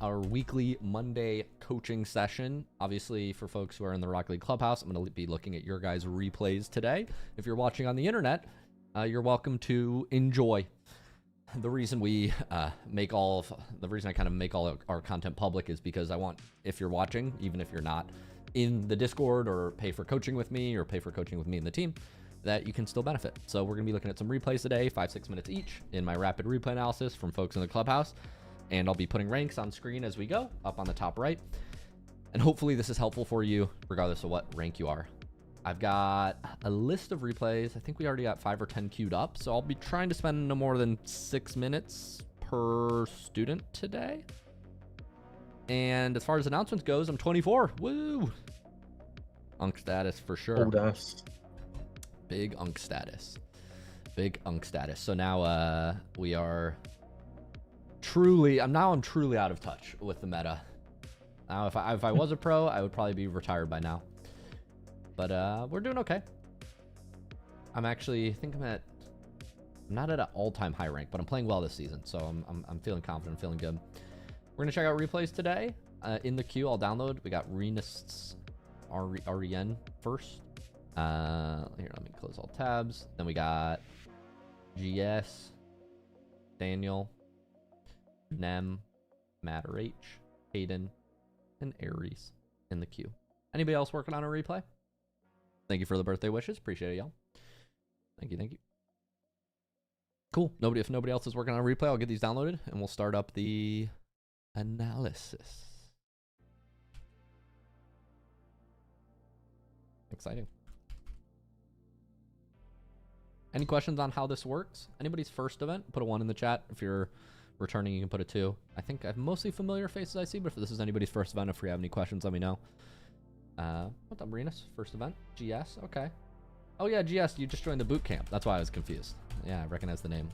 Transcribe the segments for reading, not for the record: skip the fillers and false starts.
our weekly Monday coaching session. Obviously, for folks who are in the Rocket League Clubhouse, I'm going to be looking at your guys' replays today. If you're watching on the internet, you're welcome to enjoy. The reason we make all of the reason I kind of make all of our content public is because I want, if you're watching, even if you're not in the Discord or pay for coaching with me or pay for coaching with me and the team, that you can still benefit. So we're gonna be looking at some replays today, 5-6 minutes each, in my rapid replay analysis from folks in the Clubhouse, and I'll be putting ranks on screen as we go up on the top right, and hopefully this is helpful for you regardless of what rank you are. I've got a list of replays. I think we already got 5 or 10 queued up, so I'll be trying to spend no more than 6 minutes per student today. And as far as announcements goes, I'm 24. Woo! Unk status for sure. Old ass. Big unk status. Big unk status. So now we are truly, I'm truly out of touch with the meta. Now if I was a pro, I would probably be retired by now. But we're doing okay. I'm actually, I think I'm not at an all-time high rank, but I'm playing well this season, so I'm feeling confident, feeling good. We're gonna check out replays today. In the queue, I'll download. We got Reus, REN first. Here, let me close all tabs. Then we got GS, Daniel, Nem, Matter H, Hayden, and Aries in the queue. Anybody else working on a replay? Thank you for the birthday wishes. Appreciate it, y'all. Thank you, thank you. Cool. If nobody else is working on a replay, I'll get these downloaded and we'll start up the analysis. Exciting. Any questions on how this works? Anybody's first event? Put a 1 in the chat. If you're returning, you can put a 2. I think I have mostly familiar faces I see, but if this is anybody's first event, if you have any questions, let me know. What's up, Reus? First event? GS? Okay. Oh yeah, GS, you just joined the boot camp. That's why I was confused. Yeah, I recognize the name.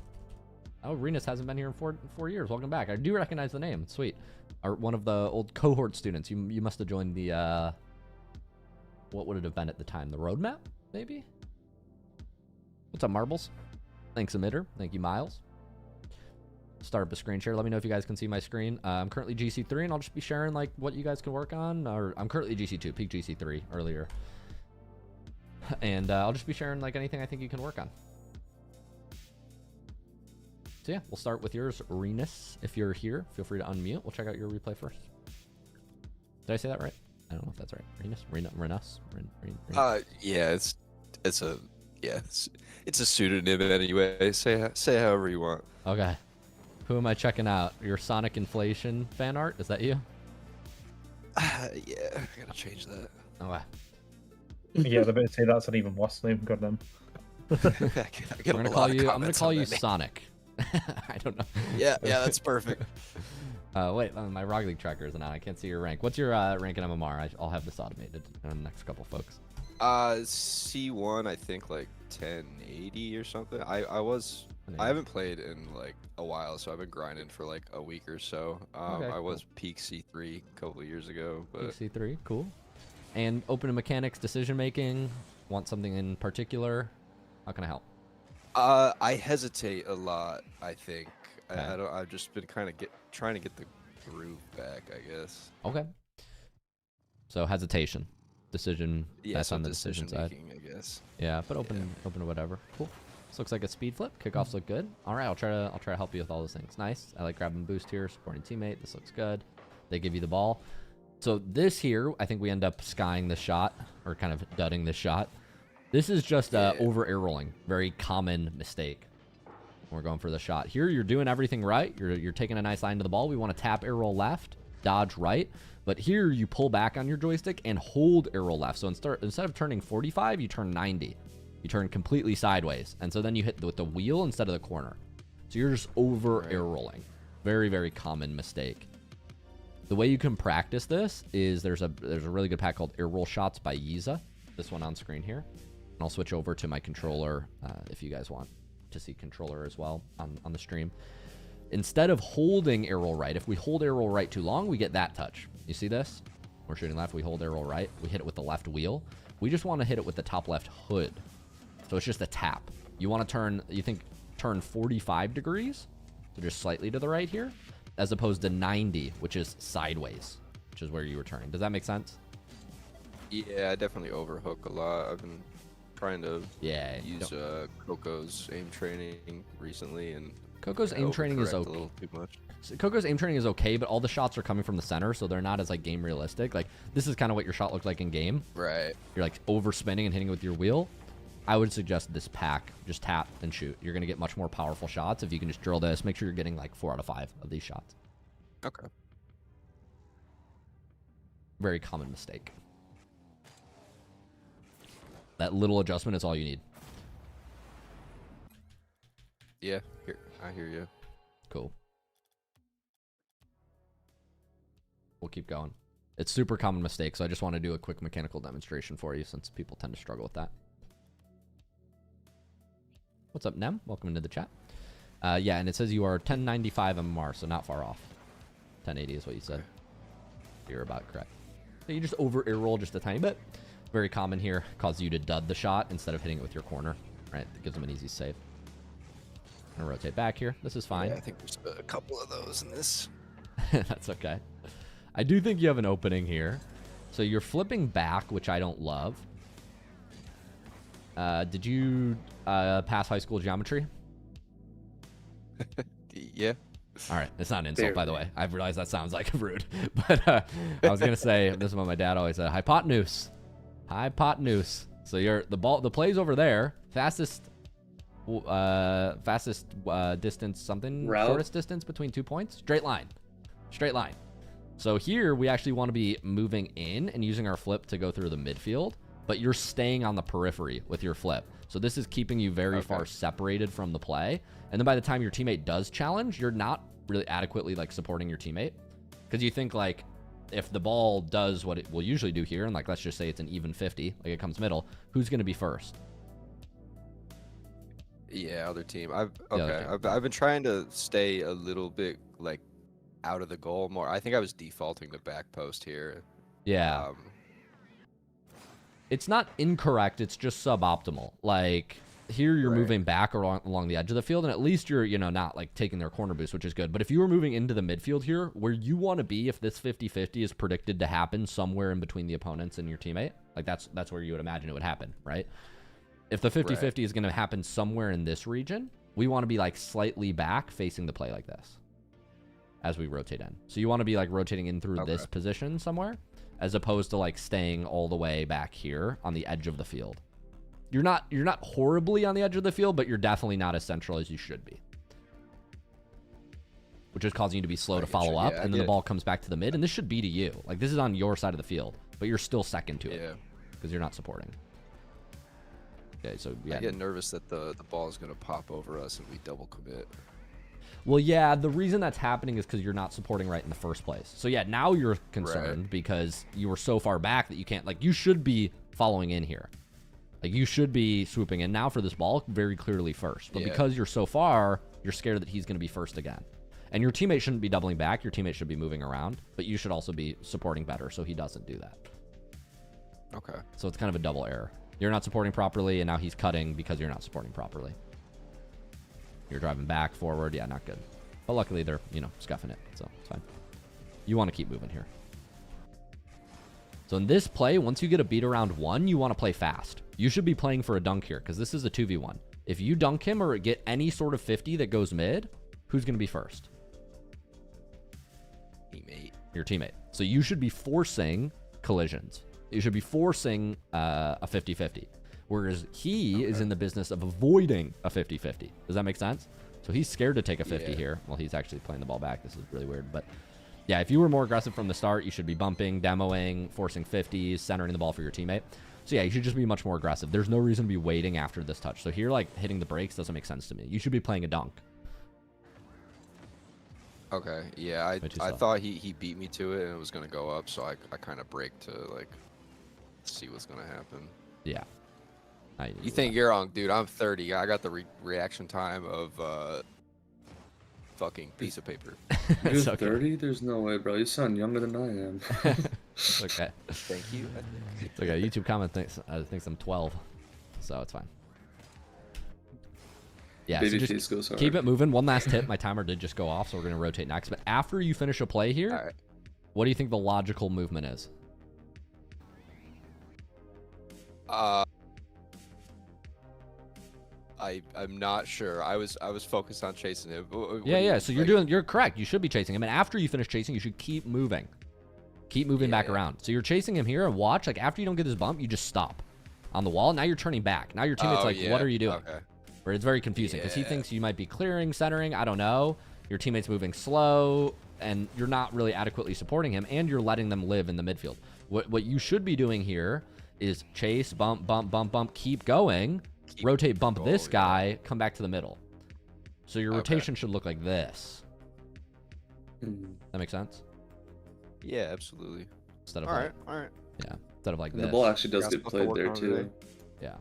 Oh, Reus hasn't been here in four years. Welcome back. I do recognize the name. Sweet. One of the old cohort students. You must have joined the, what would it have been at the time? The roadmap, maybe? What's up, Marbles? Thanks, Emitter. Thank you, Miles. Start up a screen share. Let me know if you guys can see my screen. I'm currently GC3, and I'll just be sharing like what you guys can work on. Or I'm currently GC2, peak GC3 earlier, and I'll just be sharing like anything I think you can work on. So yeah, we'll start with yours, Reus. If you're here, feel free to unmute. We'll check out your replay first. Did I say that right? I don't know if that's right. Reus. Yeah, it's a pseudonym anyway. Say however you want. Okay. Who am I checking out? Your Sonic Inflation fan art? Is that you? Yeah, I gotta change that. Okay. Yeah, the bit say that's an even worse name. God damn. I'm gonna call you Sonic. I don't know. Yeah, that's perfect. Wait, my Rocket League tracker isn't on. I can't see your rank. What's your rank in MMR? I'll have this automated in the next couple folks. C1, I think like 1080 or something. I haven't played in like a while, so I've been grinding for like a week or so. Okay, I was peak C3 a couple of years ago. But... Peak C3, cool. And open mechanics, decision making. Want something in particular? How can I help? I hesitate a lot. I think Okay. I've just been kind of trying to get the groove back, I guess. Okay. So hesitation, decision. Yeah, that's on the decision side. I guess. Yeah, but open to whatever. Cool. This looks like a speed flip. Kickoffs look good. All right, I'll try to help you with all those things. Nice. I like grabbing boost here, supporting teammate. This looks good. They give you the ball. So this here, I think we end up skying the shot or kind of dudding the shot. This is just over air rolling. Very common mistake. We're going for the shot. Here, you're doing everything right. You're taking a nice line to the ball. We want to tap air roll left, dodge right. But here, you pull back on your joystick and hold air roll left. So instead of turning 45, you turn 90. You turn completely sideways. And so then you hit with the wheel instead of the corner. So you're just over air rolling. Very, very common mistake. The way you can practice this is there's a really good pack called Air Roll Shots by Yiza. This one on screen here. And I'll switch over to my controller if you guys want to see controller as well on the stream. Instead of holding air roll right, if we hold air roll right too long, we get that touch. You see this? We're shooting left, we hold air roll right, we hit it with the left wheel. We just want to hit it with the top left hood. So it's just a tap. You want to turn 45 degrees, so just slightly to the right here. as opposed to 90, which is sideways, which is where you were turning. Does that make sense? Yeah, I definitely overhook a lot. I've been trying to use Coco's aim training recently, and Coco's aim training is okay. A little too much. So Coco's aim training is okay, but all the shots are coming from the center, so they're not as like game realistic. Like this is kind of what your shot looked like in game. Right. You're like overspinning and hitting it with your wheel. I would suggest this pack, just tap and shoot. You're gonna get much more powerful shots if you can just drill this. Make sure you're getting like 4 out of 5 of these shots. Okay. Very common mistake. That little adjustment is all you need. Yeah, I hear you. Cool. We'll keep going. It's super common mistake, so I just want to do a quick mechanical demonstration for you since people tend to struggle with that. What's up, Nem? Welcome into the chat. Yeah, and it says you are 1095 MMR, so not far off. 1080 is what you said. You're about correct. So you just over air roll just a tiny bit. Very common here. Causes you to dud the shot instead of hitting it with your corner. Right? It gives them an easy save. I'm gonna rotate back here. This is fine. Yeah, I think there's a couple of those in this. That's okay. I do think you have an opening here. So you're flipping back, which I don't love. Did you pass high school geometry? Yeah. All right. It's not an insult, by the way. I've realized that sounds like rude. But I was going to say, this is what my dad always said, hypotenuse. Hypotenuse. So the play's over there. Fastest distance something. Route. Shortest distance between 2 points. Straight line. Straight line. So here we actually want to be moving in and using our flip to go through the midfield, but you're staying on the periphery with your flip. So this is keeping you very far separated from the play. And then by the time your teammate does challenge, you're not really adequately like supporting your teammate. Because you think like if the ball does what it will usually do here, and like let's just say it's an even 50, like it comes middle, who's going to be first? Yeah, other team. I've been trying to stay a little bit like out of the goal more. I think I was defaulting to back post here. Yeah. It's not incorrect. It's just suboptimal. Like here you're moving back along the edge of the field, and at least you're, not like taking their corner boost, which is good. But if you were moving into the midfield here, where you want to be, if this 50-50 is predicted to happen somewhere in between the opponents and your teammate, like that's where you would imagine it would happen, right? If the 50-50 is going to happen somewhere in this region, we want to be like slightly back facing the play like this as we rotate in. So you want to be like rotating in through this position somewhere, as opposed to like staying all the way back here on the edge of the field. You're not horribly on the edge of the field, but you're definitely not as central as you should be, which is causing you to be slow to follow up. And then the ball comes back to the mid, and this should be to you. Like this is on your side of the field, but you're still second to it because you're not supporting. Okay, so yeah. I get nervous that the ball is going to pop over us and we double commit. Well, yeah, the reason that's happening is because you're not supporting right in the first place. So yeah, now you're concerned because you were so far back that you can't, like, you should be following in here. Like, you should be swooping in now for this ball very clearly first. But because you're so far, you're scared that he's going to be first again. And your teammate shouldn't be doubling back. Your teammate should be moving around. But you should also be supporting better so he doesn't do that. Okay. So it's kind of a double error. You're not supporting properly, and now he's cutting because you're not supporting properly. You're driving back, forward. Yeah, not good. But luckily, they're, scuffing it, so it's fine. You want to keep moving here. So in this play, once you get a beat around 1, you want to play fast. You should be playing for a dunk here, because this is a 2v1. If you dunk him or get any sort of 50 that goes mid, who's going to be first? Teammate. Your teammate. So you should be forcing collisions. You should be forcing a 50-50. Whereas he is in the business of avoiding a 50-50. Does that make sense? So he's scared to take a 50 here. Well, he's actually playing the ball back. This is really weird. But yeah, if you were more aggressive from the start, you should be bumping, demoing, forcing 50s, centering the ball for your teammate. So yeah, you should just be much more aggressive. There's no reason to be waiting after this touch. So here, like, hitting the brakes doesn't make sense to me. You should be playing a dunk. Okay, yeah, I thought he beat me to it and it was going to go up, so I kind of braked to, like, see what's going to happen. Yeah. You think you're on, dude? I'm 30. I got the reaction time of fucking piece of paper. You're 30? There's no way, bro. You sound younger than I am. Okay. Thank you. It's okay. YouTube comment thinks I'm 12, so it's fine. Yeah, so Babyface just goes hard. keep it moving. One last tip. My timer did just go off, so we're going to rotate next. But after you finish a play here, All right. what do you think the logical movement is? I'm not sure. I was focused on chasing him. Yeah. So you're correct. You should be chasing him. And after you finish chasing, you should keep moving. Keep moving back around. So you're chasing him here and watch. Like after you don't get this bump, you just stop on the wall. Now you're turning back. Now your teammate's like, what are you doing? Okay. Where it's very confusing because he thinks you might be clearing, centering. I don't know. Your teammate's moving slow and you're not really adequately supporting him and you're letting them live in the midfield. What you should be doing here is chase, bump, bump, bump, bump, keep going, rotate, bump this guy, come back to the middle. So your rotation should look like this. That makes sense? Yeah, absolutely. Instead of all like, right. yeah, instead of like And this. the ball actually does Got get stuff to played work there on too. today. Yeah.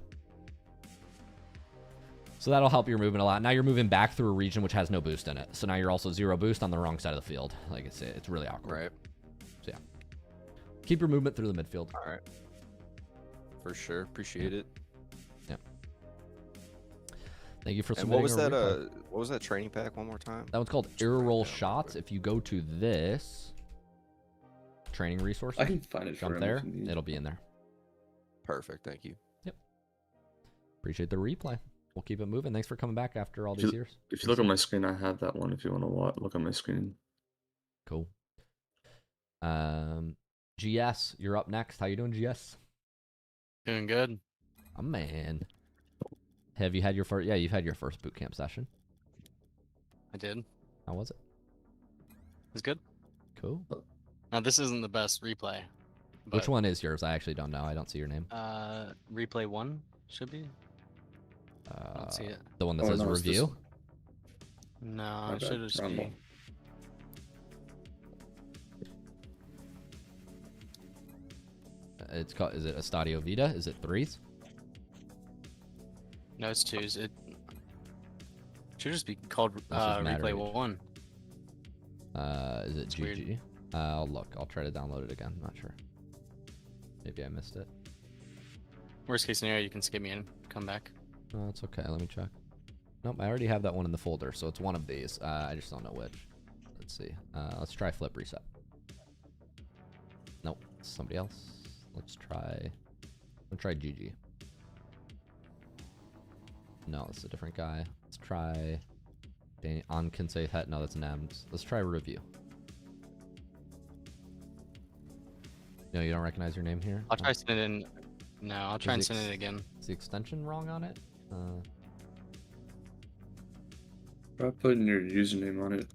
So that'll help your movement a lot. Now you're moving back through a region which has no boost in it. So now you're also 0 boost on the wrong side of the field. Like it's really awkward. Right. So yeah. Keep your movement through the midfield. All right. For sure. Appreciate it. Yeah. Thank you for And submitting. what was a that? replay. What was that training pack? One more time. That one's called Just air write it roll down real shots. quick. If you go to this training resources, I can find it for jump him there. if you need. It'll be in there. Perfect. Thank you. Appreciate the replay. We'll keep it moving. Thanks for coming back after all these years. If you look on my screen, I have that one. If you want to look on my screen. Cool. GS, you're up next. How you doing, GS? Doing good. Oh man. Have you had your first? Yeah, you've had your first boot camp session. I did. How was it? It's good. Cool. Now this isn't the best replay. Which but, one is yours? I actually don't know. I don't see your name. Replay 1 should be. I don't see it. The one that Oh, says no, it's this review. one. No, My it should bad. just Wrong be. one. It's called. Is it Estadio Vita? Is it 3s? No, it's 2s. It should just be called just matter. Replay 1. Is it It's GG? weird. I'll look. I'll try to download it again. Not sure. Maybe I missed it. Worst case scenario, you can skip me and come back. No, it's okay. Let me check. Nope, I already have that one in the folder, so it's one of these. I just don't know which. Let's see. Let's try flip reset. Nope, it's somebody else. Let's try. GG. No, it's a different guy. Let's try. On can say het. No, that's Nems. Let's try review. No, you don't recognize your name here? I'll try send it in. No, I'll try and Is send it- it again. Is the extension wrong on it? Try putting your username on it.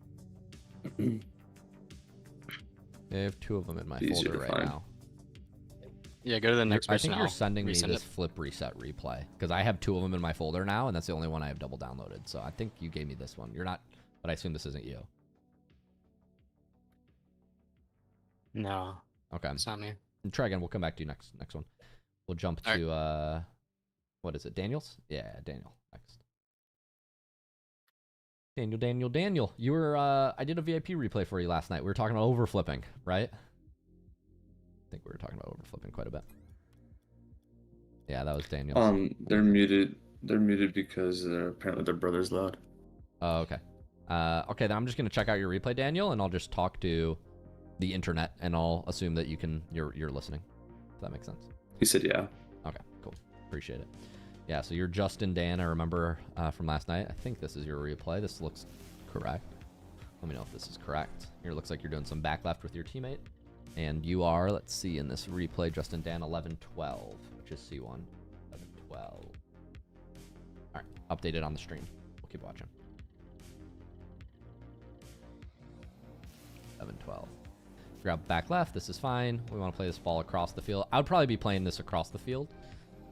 I have 2 of them in my It's easier folder to right find. now. Yeah, go to the next I person. think you're I'll sending me resend this it. flip reset replay because I have 2 of them in my folder now, and that's the only one I have double downloaded. So I think you gave me this one. You're not, but I assume this isn't you. No, Okay, it's not me. try again. We'll come back to you next one. We'll jump All to what is it? Daniel's? Yeah, Daniel next. Daniel. You were I did a VIP replay for you last night. We were talking about overflipping, right? I think we were talking about overflipping quite a bit. Yeah, that was Daniel. They're muted. They're muted because apparently their brother's loud. Oh, okay. Okay, then I'm just gonna check out your replay, Daniel, and I'll just talk to the internet, and I'll assume that you're listening. If that makes sense. He said, "Yeah." Okay, cool. Appreciate it. Yeah, so you're Justin Dan. I remember from last night. I think this is your replay. This looks correct. Let me know if this is correct. Here it looks like you're doing some back left with your teammate. And you are, let's see, in this replay, Justin Dan 11-12, which is C1. 11-12. All right, updated on the stream. We'll keep watching. 11-12. Grab back left. This is fine. We want to play this ball across the field. I would probably be playing this across the field.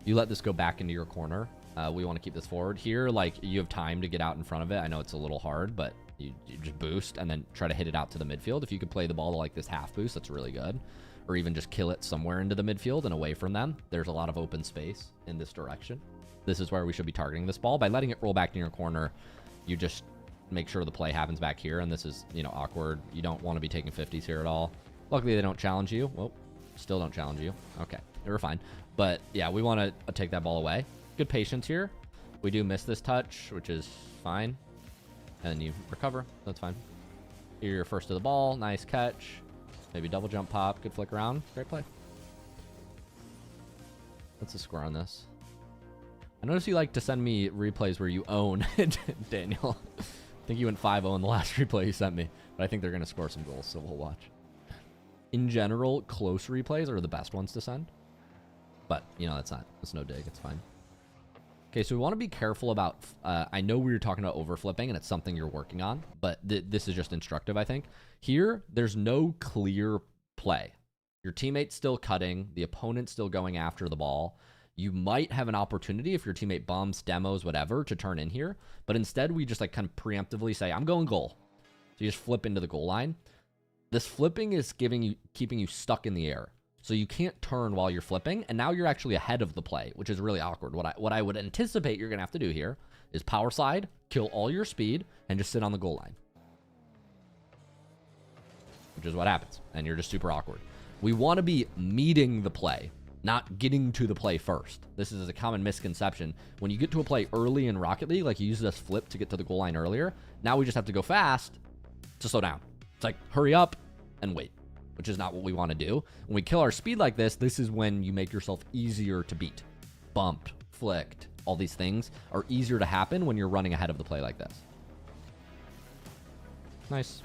You let this go back into your corner. We want to keep this forward. Here, like, you have time to get out in front of it. I know it's a little hard, but you just boost and then try to hit it out to the midfield. If you could play the ball to, like, this half boost, that's really good. Or even just kill it somewhere into the midfield and away from them. There's a lot of open space in this direction. This is where we should be targeting this ball. By letting it roll back in your corner, you just make sure the play happens back here, and this is, you know, awkward. You don't want to be taking 50s here at all. Luckily, they don't challenge you. Well, still don't challenge you. Okay, we're fine. But, yeah, we want to take that ball away. Good patience here. We do miss this touch, which is fine. And then you recover. That's fine. Here you're first to the ball. Nice catch. Maybe double jump pop. Good flick around. Great play. What's the score on this? I notice you like to send me replays where you own, Daniel. I think you went 5-0 in the last replay you sent me. But I think they're going to score some goals, so we'll watch. In general, close replays are the best ones to send. But, you know, that's no dig. It's fine. Okay, so we want to be careful about... I know we were talking about overflipping, and it's something you're working on. But this is just instructive, I think. Here, there's no clear play. Your teammate's still cutting. The opponent's still going after the ball. You might have an opportunity if your teammate bumps, demos, whatever, to turn in here. But instead, we just like kind of preemptively say, I'm going goal. So you just flip into the goal line. This flipping is keeping you stuck in the air. So you can't turn while you're flipping. And now you're actually ahead of the play, which is really awkward. What I would anticipate you're going to have to do here is power slide, kill all your speed, and just sit on the goal line. Which is what happens. And you're just super awkward. We want to be meeting the play, not getting to the play first. This is a common misconception. When you get to a play early in Rocket League, like you use this flip to get to the goal line earlier, now we just have to go fast to slow down. It's like, hurry up and wait, which is not what we want to do. When we kill our speed like this is when you make yourself easier to beat. Bumped, flicked, all these things are easier to happen when you're running ahead of the play like this. Nice.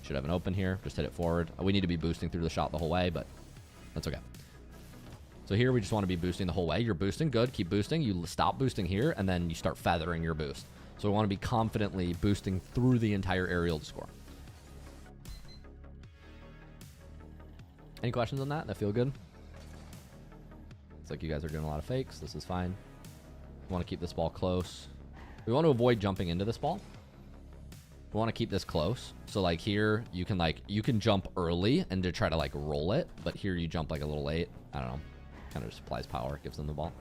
Should have an open here. Just hit it forward. We need to be boosting through the shot the whole way, but that's okay. So here we just want to be boosting the whole way. You're boosting. Good. Keep boosting. You stop boosting here, and then you start feathering your boost. So we want to be confidently boosting through the entire aerial to score. Any questions on that? That feel good? It's like you guys are doing a lot of fakes. This is fine. We want to keep this ball close. We want to avoid jumping into this ball. We want to keep this close. So like here, you can jump early and to try to like roll it. But here you jump like a little late. I don't know. Kind of just applies power. Gives them the ball.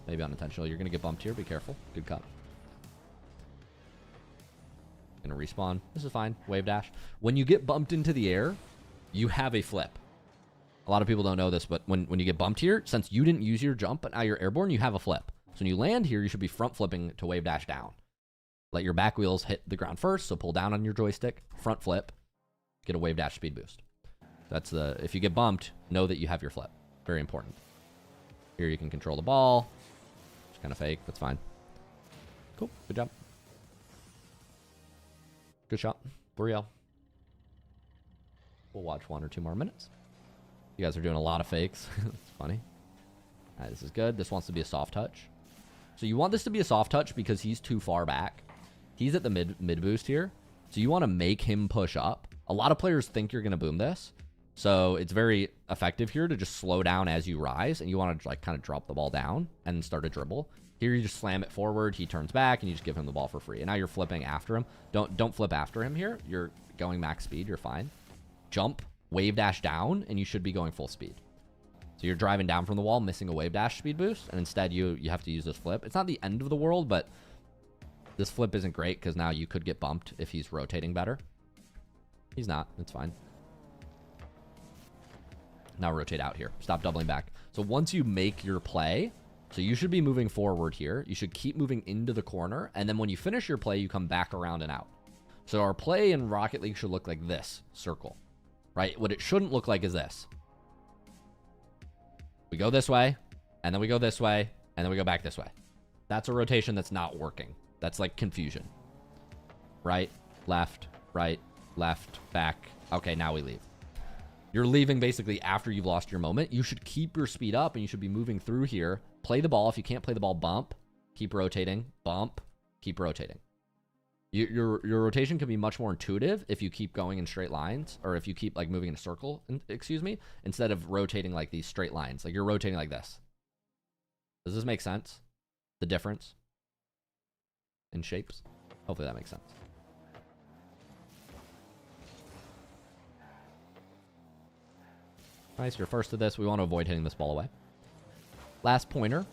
Maybe unintentional. You're going to get bumped here. Be careful. Good cut. Going to respawn. This is fine. Wave dash. When you get bumped into the air, you have a flip. A lot of people don't know this, but when you get bumped here, since you didn't use your jump, but now you're airborne, you have a flip. So when you land here, you should be front flipping to wave dash down. Let your back wheels hit the ground first, so pull down on your joystick, front flip, get a wave dash speed boost. That's if you get bumped, know that you have your flip. Very important. Here you can control the ball. Just kind of fake. That's fine. Cool. Good job. Good shot. 3-0. We'll watch 1 or 2 more minutes. You guys are doing a lot of fakes. It's funny. All right, this is good. This wants to be a soft touch. So you want this to be a soft touch because he's too far back. He's at the mid boost here. So you want to make him push up. A lot of players think you're going to boom this. So it's very effective here to just slow down as you rise. And you want to like kind of drop the ball down and start a dribble. Here you just slam it forward. He turns back and you just give him the ball for free. And now you're flipping after him. Don't flip after him here. You're going max speed. You're fine. Jump, wave dash down, and you should be going full speed. So you're driving down from the wall, missing a wave dash speed boost. And instead you have to use this flip. It's not the end of the world, but this flip isn't great because now you could get bumped if he's rotating better. He's not. It's fine. Now rotate out here. Stop doubling back. So once you make your play, so you should be moving forward here. You should keep moving into the corner. And then when you finish your play, you come back around and out. So our play in Rocket League should look like this circle, right? What it shouldn't look like is this. We go this way, and then we go this way, and then we go back this way. That's a rotation that's not working. That's like confusion. Right, left, back. Okay, now we leave. You're leaving basically after you've lost your moment. You should keep your speed up, and you should be moving through here. Play the ball. If you can't play the ball, bump. Keep rotating. Bump. Keep rotating. Your rotation can be much more intuitive if you keep going in straight lines, or if you keep like moving in a circle, excuse me, instead of rotating like these straight lines. Like you're rotating like this. Does this make sense? The difference in shapes? Hopefully that makes sense. Nice, you're first to this. We want to avoid hitting this ball away. Last pointer.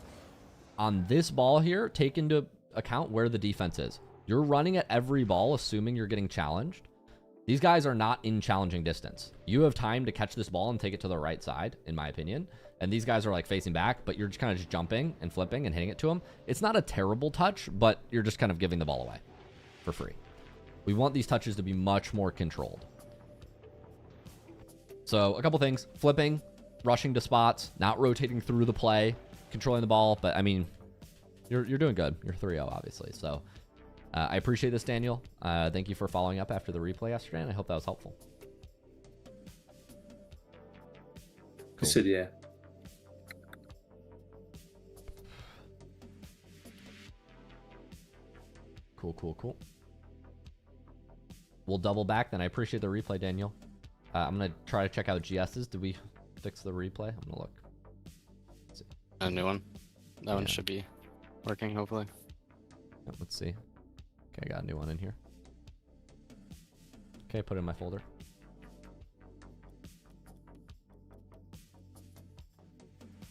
On this ball here, take into account where the defense is. You're running at every ball, assuming you're getting challenged. These guys are not in challenging distance. You have time to catch this ball and take it to the right side, in my opinion. And these guys are like facing back, but you're just kind of just jumping and flipping and hitting it to them. It's not a terrible touch, but you're just kind of giving the ball away for free. We want these touches to be much more controlled. So a couple things: flipping, rushing to spots, not rotating through the play, controlling the ball. But I mean, you're doing good. You're 3-0, obviously. So I appreciate this, Daniel. Thank you for following up after the replay yesterday, and I hope that was helpful. I said yeah. Cool. We'll double back then. I appreciate the replay, Daniel. I'm going to try to check out GS's. Did we fix the replay? I'm going to look. Let's see. A new one. That one should be working, hopefully. Yep, let's see. Okay, I got a new one in here. Okay, put it in my folder.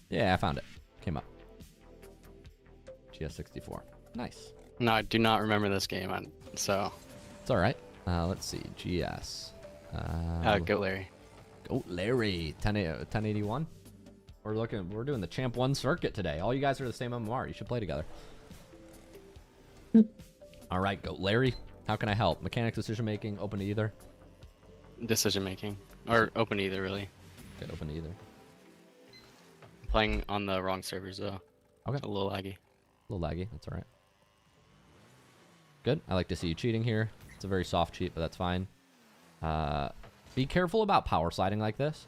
Yeah, I found it. Came up. GS64. Nice. No, I do not remember this game, so... It's all right. Let's see. GS. Goat Larry. Goat Larry. 1081. We're doing the Champ 1 circuit today. All you guys are the same MMR. You should play together. All right, Goat Larry. How can I help? Mechanics, decision making, open to either? Decision making. Or open to either, really. Okay, open to either. Playing on the wrong servers, though. Okay. It's a little laggy. A little laggy. That's all right. Good. I like to see you cheating here. It's a very soft cheat, but that's fine. Be careful about power sliding like this.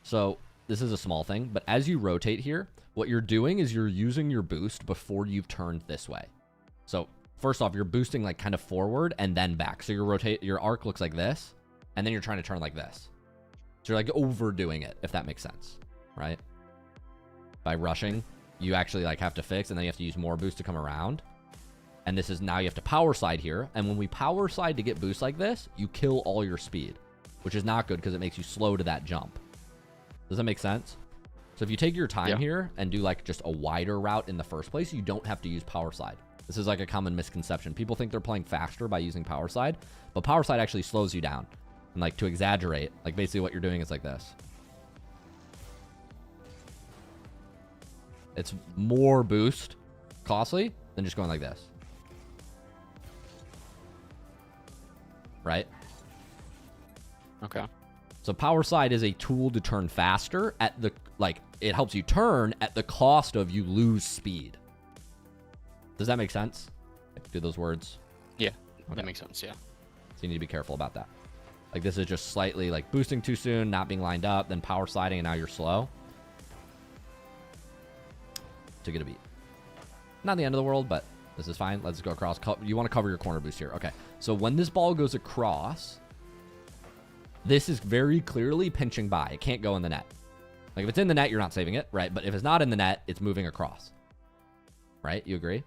So this is a small thing, but as you rotate here, what you're doing is you're using your boost before you've turned this way. So first off, you're boosting like kind of forward and then back. So your arc looks like this, and then you're trying to turn like this. So you're like overdoing it, if that makes sense, right? By rushing, you actually like have to fix, and then you have to use more boost to come around. And this is now you have to power slide here. And when we power slide to get boost like this, you kill all your speed, which is not good because it makes you slow to that jump. Does that make sense? So if you take your time here and do like just a wider route in the first place, you don't have to use power slide. This is like a common misconception. People think they're playing faster by using power slide, but power slide actually slows you down. And like to exaggerate, like basically what you're doing is like this. It's more boost costly than just going like this. Right? Okay. So power slide is a tool to turn faster at the, like, it helps you turn at the cost of you lose speed. Does that make sense? Do those words? Yeah, Okay. that makes sense, yeah. So you need to be careful about that. Like this is just slightly like boosting too soon, not being lined up, then power sliding, and now you're slow. To get a beat. Not the end of the world, but this is fine. Let's go across. You want to cover your corner boost here. Okay. So when this ball goes across, this is very clearly pinching by. It can't go in the net. Like if it's in the net, you're not saving it, right? But if it's not in the net, it's moving across. Right? You agree?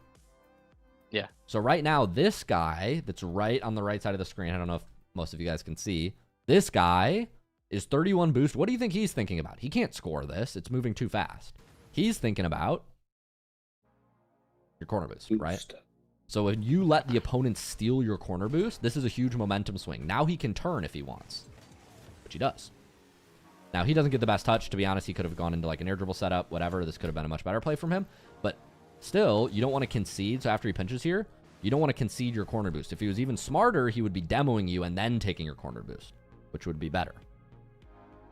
Yeah. So right now, this guy that's right on the right side of the screen, I don't know if most of you guys can see, this guy is 31 boost. What do you think he's thinking about? He can't score this. It's moving too fast. He's thinking about your corner boost, right? So when you let the opponent steal your corner boost, this is a huge momentum swing. Now he can turn if he wants, which he does. Now he doesn't get the best touch. To be honest, he could have gone into like an air dribble setup, whatever. This could have been a much better play from him. But still, you don't want to concede. So after he pinches here, you don't want to concede your corner boost. If he was even smarter, he would be demoing you and then taking your corner boost, which would be better.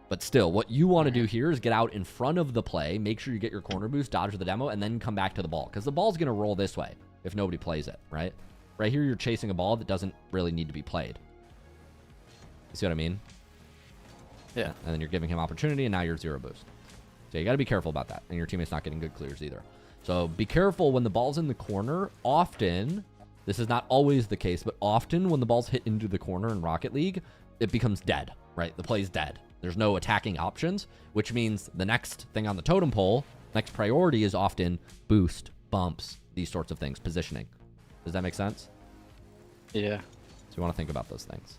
But still, what you want to do here is get out in front of the play, make sure you get your corner boost, dodge the demo, and then come back to the ball. Because the ball's going to roll this way if nobody plays it, right? Right here, you're chasing a ball that doesn't really need to be played. You see what I mean? Yeah. And then you're giving him opportunity, and now you're 0 boost. So you got to be careful about that. And your teammate's not getting good clears either. So be careful when the ball's in the corner. Often, this is not always the case, but often when the ball's hit into the corner in Rocket League, it becomes dead, right? The play's dead. There's no attacking options, which means the next thing on the totem pole, next priority is often boost, bumps, these sorts of things, positioning. Does that make sense? Yeah. So you want to think about those things.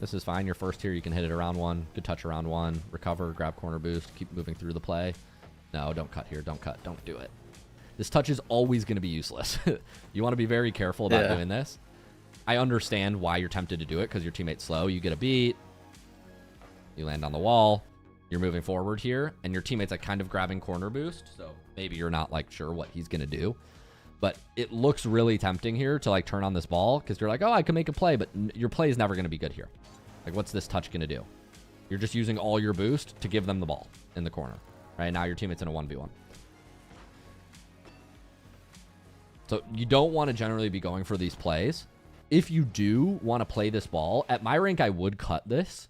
This is fine. Your first here, you can hit it around 1. Good touch around 1. Recover, grab corner boost, keep moving through the play. No, don't cut here. Don't cut. Don't do it. This touch is always going to be useless. You want to be very careful about doing this. I understand why you're tempted to do it because your teammate's slow. You get a beat. You land on the wall. You're moving forward here, and your teammate's like kind of grabbing corner boost. So maybe you're not like sure what he's going to do. But it looks really tempting here to like turn on this ball because you're like, oh, I can make a play, but your play is never going to be good here. Like, what's this touch going to do? You're just using all your boost to give them the ball in the corner. Right now, your teammate's in a 1v1. So you don't want to generally be going for these plays. If you do want to play this ball, at my rank, I would cut this,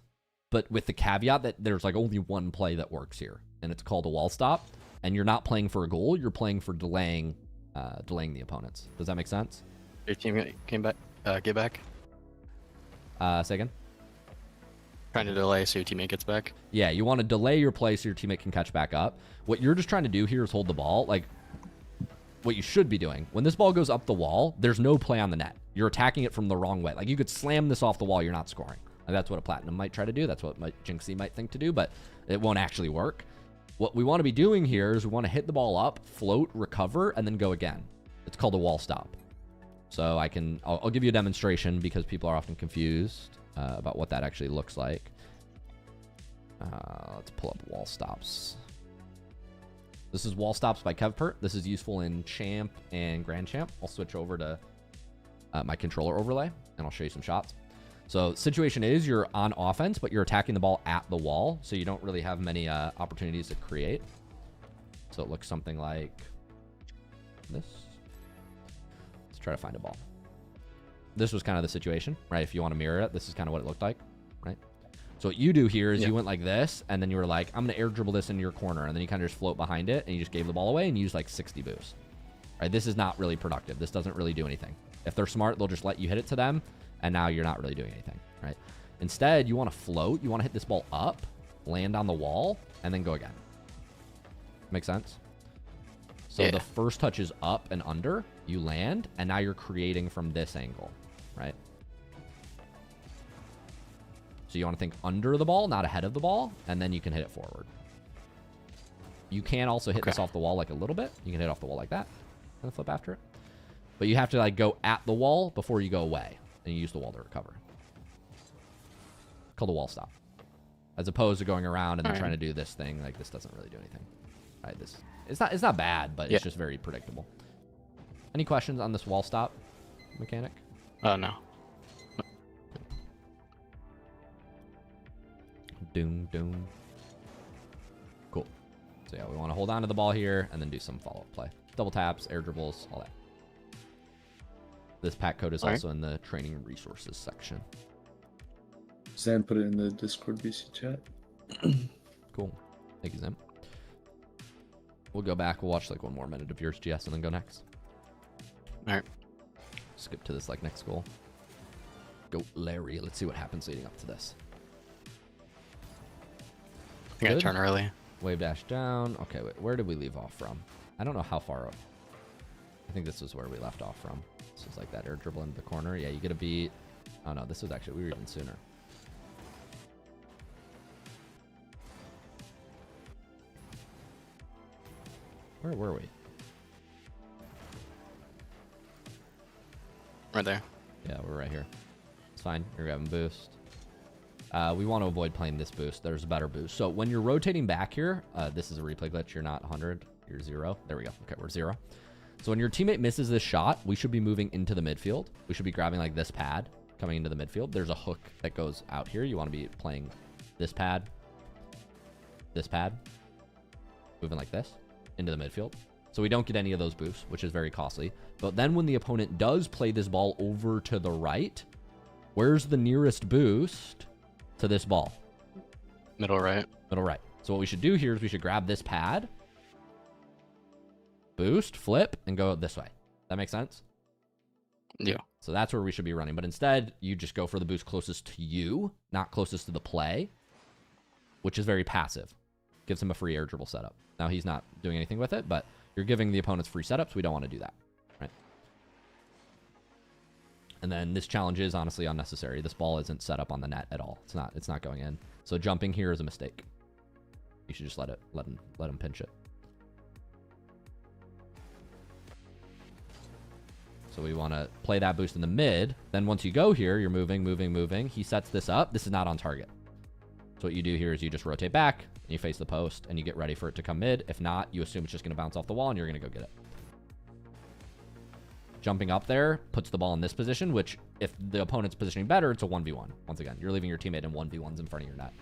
but with the caveat that there's like only one play that works here, and it's called a wall stop, and you're not playing for a goal, you're playing for delaying the opponents. Does that make sense? Your team came back. Get back. Say again? Trying to delay so your teammate gets back. Yeah, you want to delay your play so your teammate can catch back up. What you're just trying to do here is hold the ball. Like, what you should be doing, when this ball goes up the wall, there's no play on the net. You're attacking it from the wrong way. Like, you could slam this off the wall, you're not scoring. Like, that's what a Platinum might try to do. That's what Jinxie might think to do, but it won't actually work. What we want to be doing here is we want to hit the ball up, float, recover, and then go again. It's called a wall stop. So I'll give you a demonstration because people are often confused about what that actually looks like. Let's pull up wall stops. This is wall stops by Kevpert. This is useful in Champ and Grand Champ. I'll switch over to my controller overlay, and I'll show you some shots. So situation is you're on offense, but you're attacking the ball at the wall, so you don't really have many opportunities to create. So it looks something like this. Let's try to find a ball. This was kind of the situation, right? If you want to mirror it, this is kind of what it looked like, right? So what you do here is you went like this, and then you were like, I'm going to air dribble this into your corner, and then you kind of just float behind it, and you just gave the ball away and used like 60 boost. Right? This is not really productive. This doesn't really do anything. If they're smart, they'll just let you hit it to them, and now you're not really doing anything, right? Instead, you want to float. You want to hit this ball up, land on the wall, and then go again. Make sense? So the first touch is up and under. You land, and now you're creating from this angle, right? So you want to think under the ball, not ahead of the ball, and then you can hit it forward. You can also hit this off the wall like a little bit. You can hit off the wall like that, and then flip after it. But you have to like go at the wall before you go away, and you use the wall to recover. Called a wall stop. As opposed to going around and then trying to do this thing, like this doesn't really do anything. Right? It's not bad, but it's just very predictable. Any questions on this wall stop mechanic? No. Doom, doom. Cool. So yeah, we want to hold on to the ball here and then do some follow-up play. Double taps, air dribbles, all that. This pack code is also in the training resources section. Zan put it in the Discord VC chat. Cool. Thank you, Zim. We'll go back. We'll watch like one more minute of yours, GS, and then go next. All right. Skip to this like next goal. Go Larry. Let's see what happens leading up to this. I think I turn early. Wave dash down. Okay, wait, where did we leave off from? I don't know how far up. I think this was where we left off from. This was like that air dribble into the corner. Yeah, you get a beat. Oh no, this was actually, we were even sooner. Where were we? Right there. Yeah, we're right here. It's fine. You're grabbing boost. We want to avoid playing this boost. There's a better boost. So when you're rotating back here, this is a replay glitch. You're not 100. You're 0. There we go. Okay, we're 0. So when your teammate misses this shot, we should be moving into the midfield. We should be grabbing like this pad coming into the midfield. There's a hook that goes out here. You want to be playing this pad, moving like this into the midfield. So we don't get any of those boosts, which is very costly. But then when the opponent does play this ball over to the right, where's the nearest boost to this ball? Middle right. Middle right. So what we should do here is we should grab this pad, boost, flip, and go this way. That makes sense? Yeah. So that's where we should be running. But instead, you just go for the boost closest to you, not closest to the play, which is very passive. Gives him a free air dribble setup. Now, he's not doing anything with it, but you're giving the opponents free setups. We don't want to do that, right? And then this challenge is honestly unnecessary. This ball isn't set up on the net at all. It's not going in. So jumping here is a mistake. You should just let him pinch it. So we want to play that boost in the mid. Then once you go here, you're moving. He sets this up. This is not on target. So what you do here is you just rotate back, and you face the post, and you get ready for it to come mid. If not, you assume it's just going to bounce off the wall, and you're going to go get it. Jumping up there puts the ball in this position, which if the opponent's positioning better, it's a 1v1. Once again, you're leaving your teammate in 1v1s in front of your net.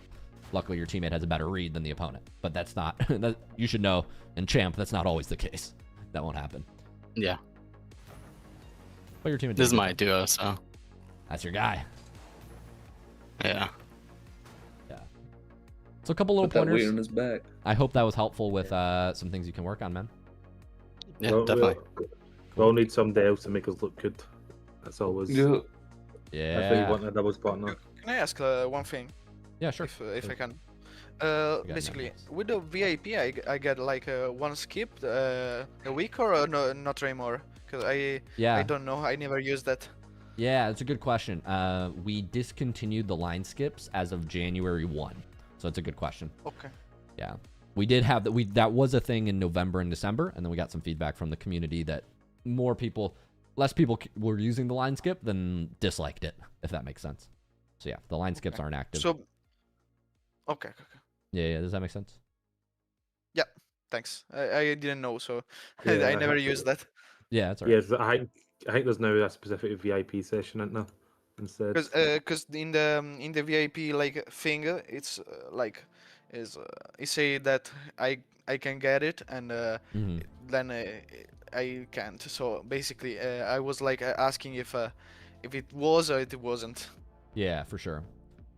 Luckily, your teammate has a better read than the opponent, but that's not, you should know, in Champ, that's not always the case. That won't happen. Yeah. But your teammate This is my duo, so. That's your guy. Yeah. Yeah. So a couple little Put that weight pointers. on his back. I hope that was helpful with some things you can work on, man. Yeah, Well, definitely. We all need somebody else to make us look good. That's always. Yeah. That's why you Yeah. want a doubles partner. Can I ask one thing, Yeah, sure. if I can? got Basically, numbers. with the VIP, I get like one skip a week or no, not anymore? Because I Yeah. don't know. I never used that. Yeah, it's a good question. We discontinued the line skips as of January 1. So it's a good question. Okay. Yeah. We did have that. That was a thing in November and December. And then we got some feedback from the community that less people were using the line skip than disliked it, if that makes sense. So yeah, the line skips Okay. aren't active. So. Okay. Yeah. Does that make sense? Thanks. I didn't know, so Yeah, I I never have to- used that. Yeah, it's alright. Yeah, I think there's now a specific VIP session, isn't there? Instead. Because in the VIP like thing, it's like it say that I can get it, and Mhm. then I can't. So basically, I was like asking if it was or it wasn't. Yeah, for sure.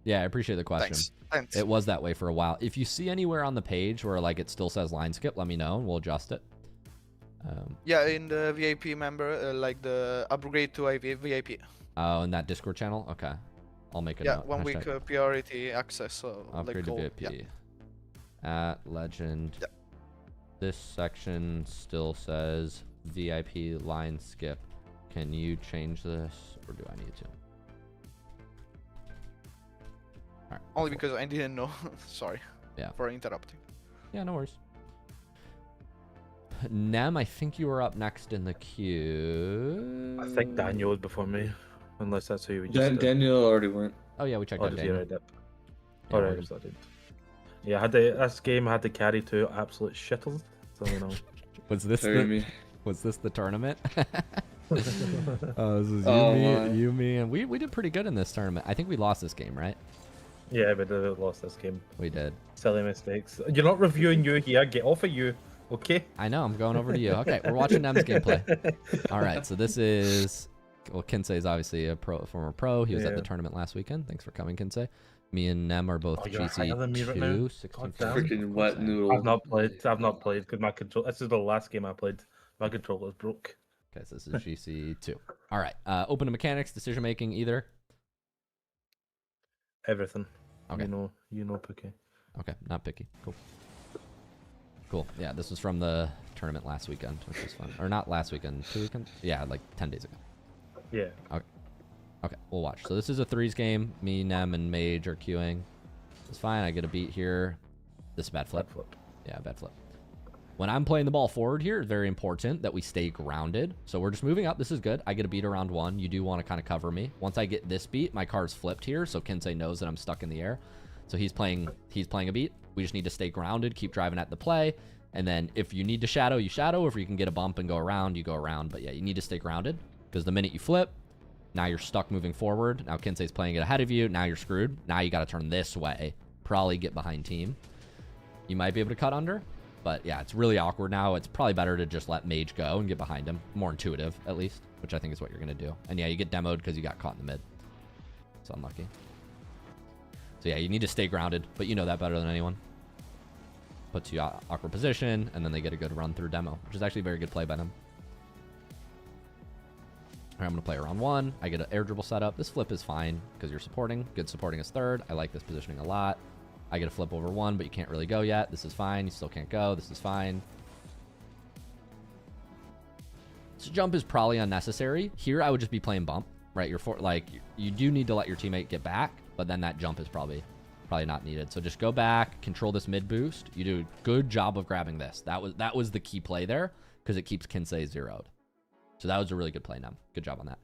Yeah, I appreciate the question. Thanks. It was that way for a while. If you see anywhere on the page where like it still says line skip, let me know and we'll adjust it. Yeah, in the VIP member, like the upgrade to VIP. Oh, in that Discord channel? Okay. I'll make a Yeah, note. 1 week Hashtag priority access. So upgrade like to gold. VIP. Yeah. At legend. Yeah. This section still says VIP line skip. Can you change this or do I need to? All right. Only before- because I didn't know. Sorry. Yeah. For interrupting. Yeah, no worries. Nem, I think you were up next in the queue. I think Daniel was before me, unless that's who you just. Daniel already went. Oh yeah, we checked Oh, out did you Daniel. already dip? Yeah, Alright, we're- so I did. Yeah, this game I had to carry two absolute shittles. So you know. Was this Carry the me. was this the tournament? This is you, Oh, me, my. you, me, and we did pretty good in this tournament. I think we lost this game, right? Yeah, but they lost this game. We did. Silly mistakes. You're not reviewing you here. Get off of you. Okay. I know. I'm going over to you. Okay, we're watching Nem's gameplay. All right, so this is Kinsey is obviously a former pro. He was at the Yeah. tournament last weekend. Thanks for coming, Kinsey. Me and Nem are both Oh, you're higher than me right now? GC2, 16. God damn. Freaking wet noodle. I've not played because my control. This is the last game I played. My controller's broke. Okay, so this is GC2. All right, open to mechanics, decision making, either. Everything. Okay. You know, Pookie. Okay, not picky. Cool. Cool. Yeah, this was from the tournament last weekend, which was fun. Or not last weekend, 2 weekends? Yeah, like 10 days ago. Yeah. Okay, we'll watch. So this is a threes game. Me, Nem, and Mage are queuing. It's fine. I get a beat here. This is a bad flip. Flip. Yeah, bad flip. When I'm playing the ball forward here, it's very important that we stay grounded. So we're just moving up. This is good. I get a beat around 1. You do want to kind of cover me. Once I get this beat, my card's flipped here, so Kinsey knows that I'm stuck in the air. So he's playing a beat. We just need to stay grounded, keep driving at the play. And then if you need to shadow, you shadow. If you can get a bump and go around, you go around. But yeah, you need to stay grounded because the minute you flip, now you're stuck moving forward. Now Kinsey's playing it ahead of you. Now you're screwed. Now you got to turn this way. Probably get behind team. You might be able to cut under. But yeah, it's really awkward now. It's probably better to just let Mage go and get behind him. More intuitive, at least, which I think is what you're going to do. And yeah, you get demoed because you got caught in the mid. It's unlucky. So yeah, you need to stay grounded, but you know that better than anyone. Puts you awkward position, and then they get a good run through demo, which is actually a very good play by them. All right, I'm going to play around 1. I get an air dribble set up. This flip is fine because you're supporting. Good supporting is third. I like this positioning a lot. I get a flip over 1, but you can't really go yet. This is fine. You still can't go. This is fine. This jump is probably unnecessary. Here, I would just be playing bump, right? You do need to let your teammate get back, but then that jump is probably not needed. So just go back, control this mid boost. You do a good job of grabbing this. That was the key play there because it keeps Kinsey zeroed. So that was a really good play, Nem. Good job on that.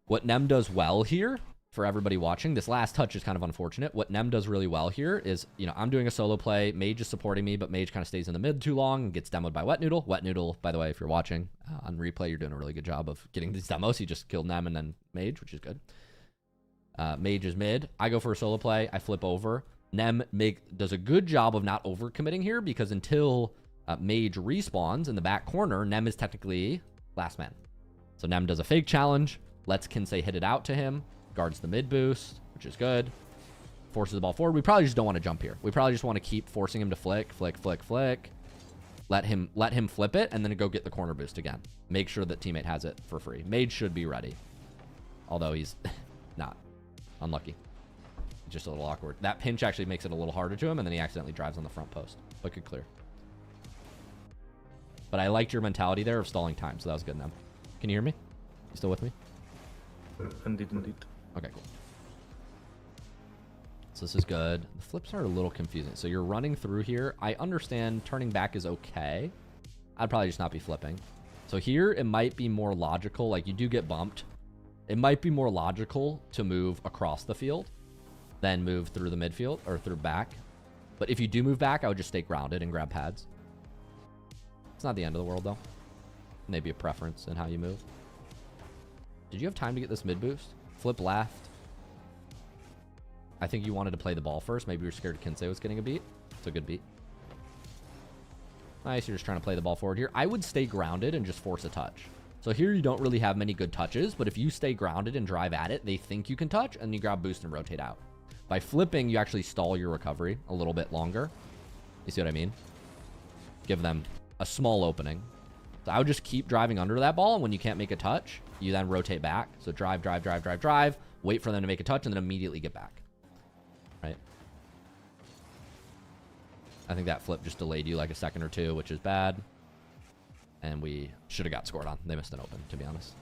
What Nem does well here, for everybody watching, this last touch is kind of unfortunate. What Nem does really well here is, you know, I'm doing a solo play. Mage is supporting me, but Mage kind of stays in the mid too long and gets demoed by Wet Noodle. Wet Noodle, by the way, if you're watching on replay, you're doing a really good job of getting these demos. He just killed Nem and then Mage, which is good. Mage is mid. I go for a solo play. I flip over. Nem does a good job of not overcommitting here because until Mage respawns in the back corner, Nem is technically last man. So Nem does a fake challenge, lets Kinsei hit it out to him, guards the mid boost, which is good. Forces the ball forward. We probably just don't want to jump here. We probably just want to keep forcing him to flick. Let him flip it and then go get the corner boost again. Make sure that teammate has it for free. Mage should be ready. Although he's not. Unlucky. Just a little awkward. That pinch actually makes it a little harder to him, and then he accidentally drives on the front post. But good clear. But I liked your mentality there of stalling time, so that was good now. Can you hear me? You still with me? Indeed. Okay, cool. So this is good. The flips are a little confusing. So you're running through here. I understand turning back is okay. I'd probably just not be flipping. So here it might be more logical. Like you do get bumped. It might be more logical to move across the field than move through the midfield or through back. But if you do move back, I would just stay grounded and grab pads. It's not the end of the world though. Maybe a preference in how you move. Did you have time to get this mid boost? Flip left. I think you wanted to play the ball first. Maybe you were scared Kinsei was getting a beat. It's a good beat. Nice, you're just trying to play the ball forward here. I would stay grounded and just force a touch. So here you don't really have many good touches, but if you stay grounded and drive at it, they think you can touch, and you grab boost and rotate out. By flipping, you actually stall your recovery a little bit longer. You see what I mean? Give them a small opening. So I would just keep driving under that ball, and when you can't make a touch, you then rotate back. So drive, wait for them to make a touch, and then immediately get back. Right? I think that flip just delayed you like a second or two, which is bad. And we should have got scored on. They missed an open, to be honest.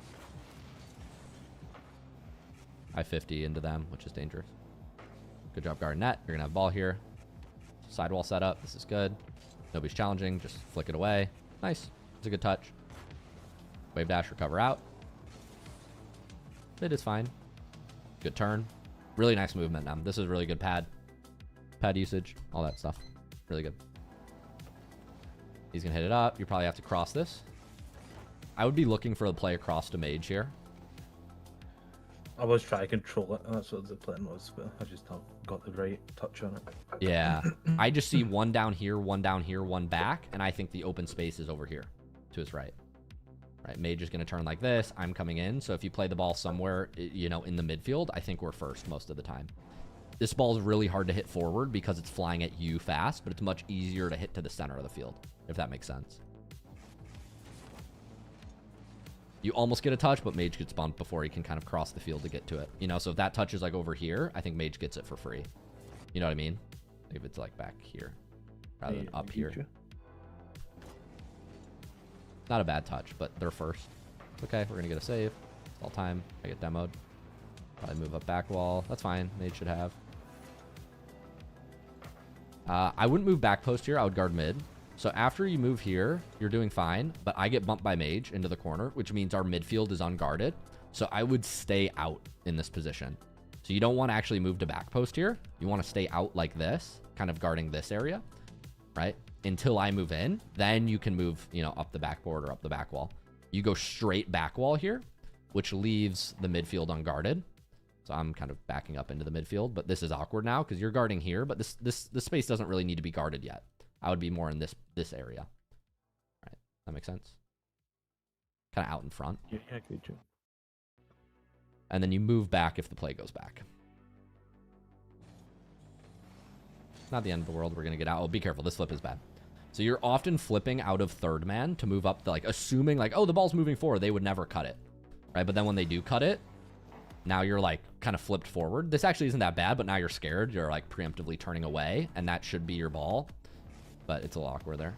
I 50 into them, which is dangerous. Good job guarding net. You're going to have ball here. Sidewall setup. This is good. Nobody's challenging. Just flick it away. Nice. It's a good touch. Wave dash, recover out. It is fine. Good turn. Really nice movement now. This is really good pad. Pad usage. All that stuff. Really good. He's going to hit it up. You probably have to cross this. I would be looking for the play across to Mage here. I was trying to control it, and that's what the plan was, but I just not got the right touch on it. Yeah. I just see one down here, one back, and I think the open space is over here to his right. Right, Mage is going to turn like this. I'm coming in, so if you play the ball somewhere, you know, in the midfield, I think we're first most of the time. This ball is really hard to hit forward because it's flying at you fast, but it's much easier to hit to the center of the field, if that makes sense. You almost get a touch, but Mage gets bumped before he can kind of cross the field to get to it. You know, so if that touch is like over here, I think Mage gets it for free. You know what I mean? If it's like back here rather than up here. Not a bad touch, but they're first. Okay, we're going to get a save. It's all time. I get demoed. Probably move up back wall. That's fine. Mage should have. I wouldn't move back post here. I would guard mid. So after you move here, you're doing fine, but I get bumped by Mage into the corner, which means our midfield is unguarded. So I would stay out in this position. So you don't want to actually move to back post here. You want to stay out like this, kind of guarding this area, right? Until I move in, then you can move, you know, up the backboard or up the back wall. You go straight back wall here, which leaves the midfield unguarded. So I'm kind of backing up into the midfield, but this is awkward now because you're guarding here, but this space doesn't really need to be guarded yet. I would be more in this area. Right. That makes sense. Kind of out in front. Yeah, good job. And then you move back if the play goes back. Not the end of the world. We're going to get out. Oh, be careful. This flip is bad. So you're often flipping out of third man to move up, like assuming like, oh, the ball's moving forward. They would never cut it. Right. But then when they do cut it, now you're like kind of flipped forward. This actually isn't that bad, but now you're scared. You're like preemptively turning away, and that should be your ball. But it's a little awkward there.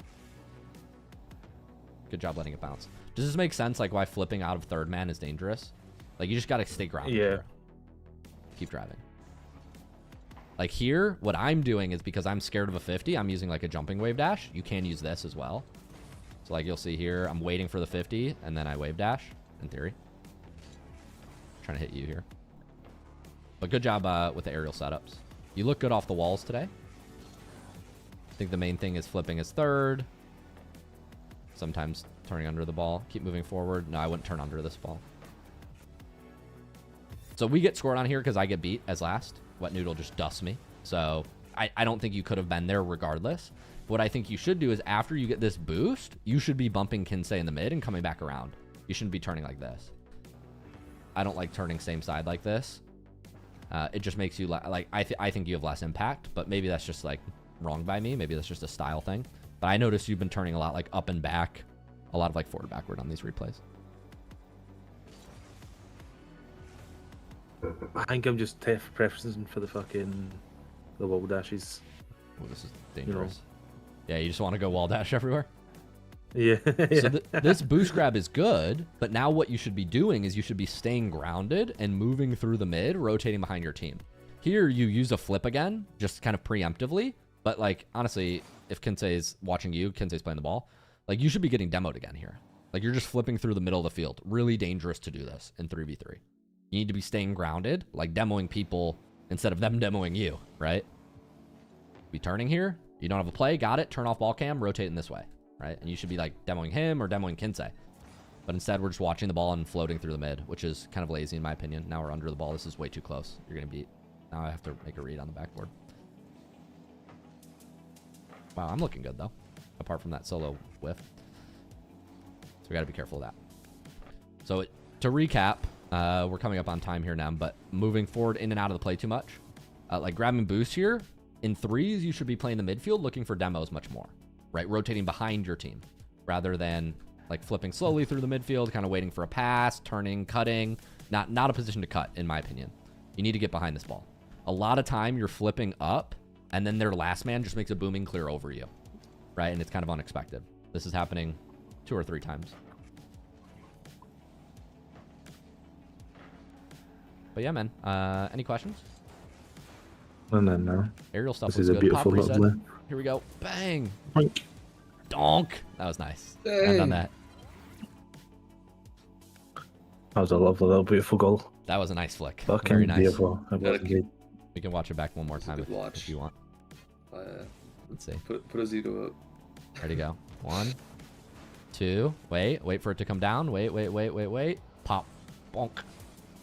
Good job letting it bounce. Does this make sense, like why flipping out of third man is dangerous? Like you just got to stay grounded. Yeah. Here. Keep driving. Like here, what I'm doing is because I'm scared of a 50, I'm using like a jumping wave dash. You can use this as well. So like you'll see here, I'm waiting for the 50 and then I wave dash, in theory. Trying to hit you here. But good job with the aerial setups. You look good off the walls today. I think the main thing is flipping his third. Sometimes turning under the ball. Keep moving forward. No, I wouldn't turn under this ball. So we get scored on here because I get beat as last. Wet Noodle just dusts me. So I don't think you could have been there regardless. What I think you should do is after you get this boost, you should be bumping Kinsei in the mid and coming back around. You shouldn't be turning like this. I don't like turning same side like this. It just makes you like I think you have less impact, but maybe that's just like wrong by me. Maybe that's just a style thing. But I noticed you've been turning a lot like up and back, a lot of like forward backward on these replays. I think I'm just preferencing for the wall dashes. Oh, this is dangerous. Yeah, you just want to go wall dash everywhere. Yeah. So this boost grab is good, but now what you should be doing is you should be staying grounded and moving through the mid, rotating behind your team. Here you use a flip again, just kind of preemptively. But like honestly, if Kinsei's watching you, Kinsei's playing the ball, like you should be getting demoed again here. Like you're just flipping through the middle of the field. Really dangerous to do this in 3v3. You need to be staying grounded, like demoing people instead of them demoing you, right? Be turning here. You don't have a play, got it. Turn off ball cam, rotate in this way, right? And you should be like demoing him or demoing Kinsei. But instead, we're just watching the ball and floating through the mid, which is kind of lazy in my opinion. Now we're under the ball. This is way too close. You're going to beat. Now I have to make a read on the backboard. Wow, I'm looking good though, apart from that solo whiff. So we got to be careful of that. So to recap, we're coming up on time here now, but moving forward in and out of the play too much. Like grabbing boost here. In threes, you should be playing the midfield, looking for demos much more, right? Rotating behind your team rather than like flipping slowly through the midfield, kind of waiting for a pass, turning, cutting. Not a position to cut, in my opinion. You need to get behind this ball. A lot of time you're flipping up and then their last man just makes a booming clear over you, right? And it's kind of unexpected. This is happening 2 or 3 times. But yeah, man. Any questions? No. Aerial stuff This looks is a good. beautiful Pop reset. lovely. Here we go. Bang. Boink. Donk. That was nice. I've done that. That was a lovely little beautiful goal. That was a nice flick. Fucking Very nice. beautiful. It was indeed. We can watch it back one more time good watch. if you want. Let's see. Put a Zito up. Ready to go. 1, 2. Wait for it to come down. Wait. Pop. Bonk.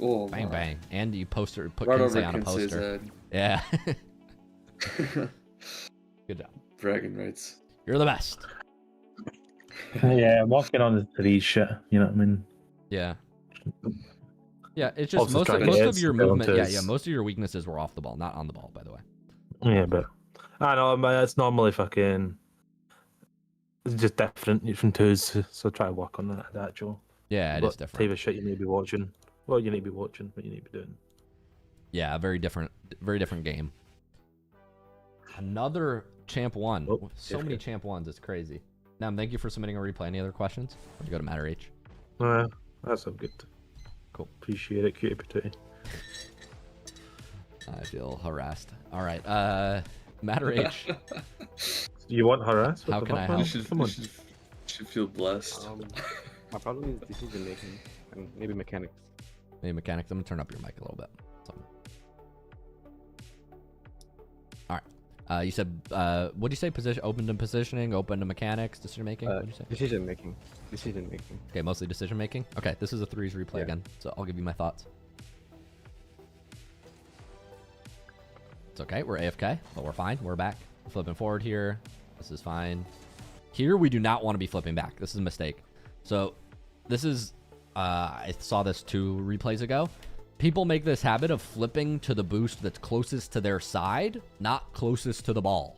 Oh, Bang, my. bang. And you put Right over Kinsei on a Kinsei's poster. head. Yeah. Good job. Bragging rights. You're the best. Yeah, I'm walking on the 3 shit. You know what I mean? Yeah. Yeah, it's just Also most trying to of get your skill movement. into Yeah, his- most of your weaknesses were off the ball, not on the ball, by the way. Yeah, but I know it's normally fucking. It's just different from 2s, so try to work on that. The actual. Yeah, it is different. Type of shit you need to be watching. Well, you need to be watching what you need to be doing. Yeah, very different game. Another champ 1. Oh, So many champ 1s, it's crazy. Now, thank you for submitting a replay. Any other questions? Or to go to Matter H. That's all good. Cool. Appreciate it, cutie patootie. I feel harassed. All right, Matter H. You want harass? How can I help? Come on. You should feel blessed. My problem is decision making and maybe mechanics. Hey, mechanics, I'm gonna turn up your mic a little bit. All right. You said, what did you say? Position, open to positioning, open to mechanics, decision making. What did you say? Decision making. Okay, mostly decision making. Okay, this is a 3s replay again, so I'll give you my thoughts. It's okay, we're AFK, but we're fine. We're back. We're flipping forward here. This is fine. Here, we do not want to be flipping back. This is a mistake. So, this is, I saw this 2 replays ago. People make this habit of flipping to the boost that's closest to their side, not closest to the ball.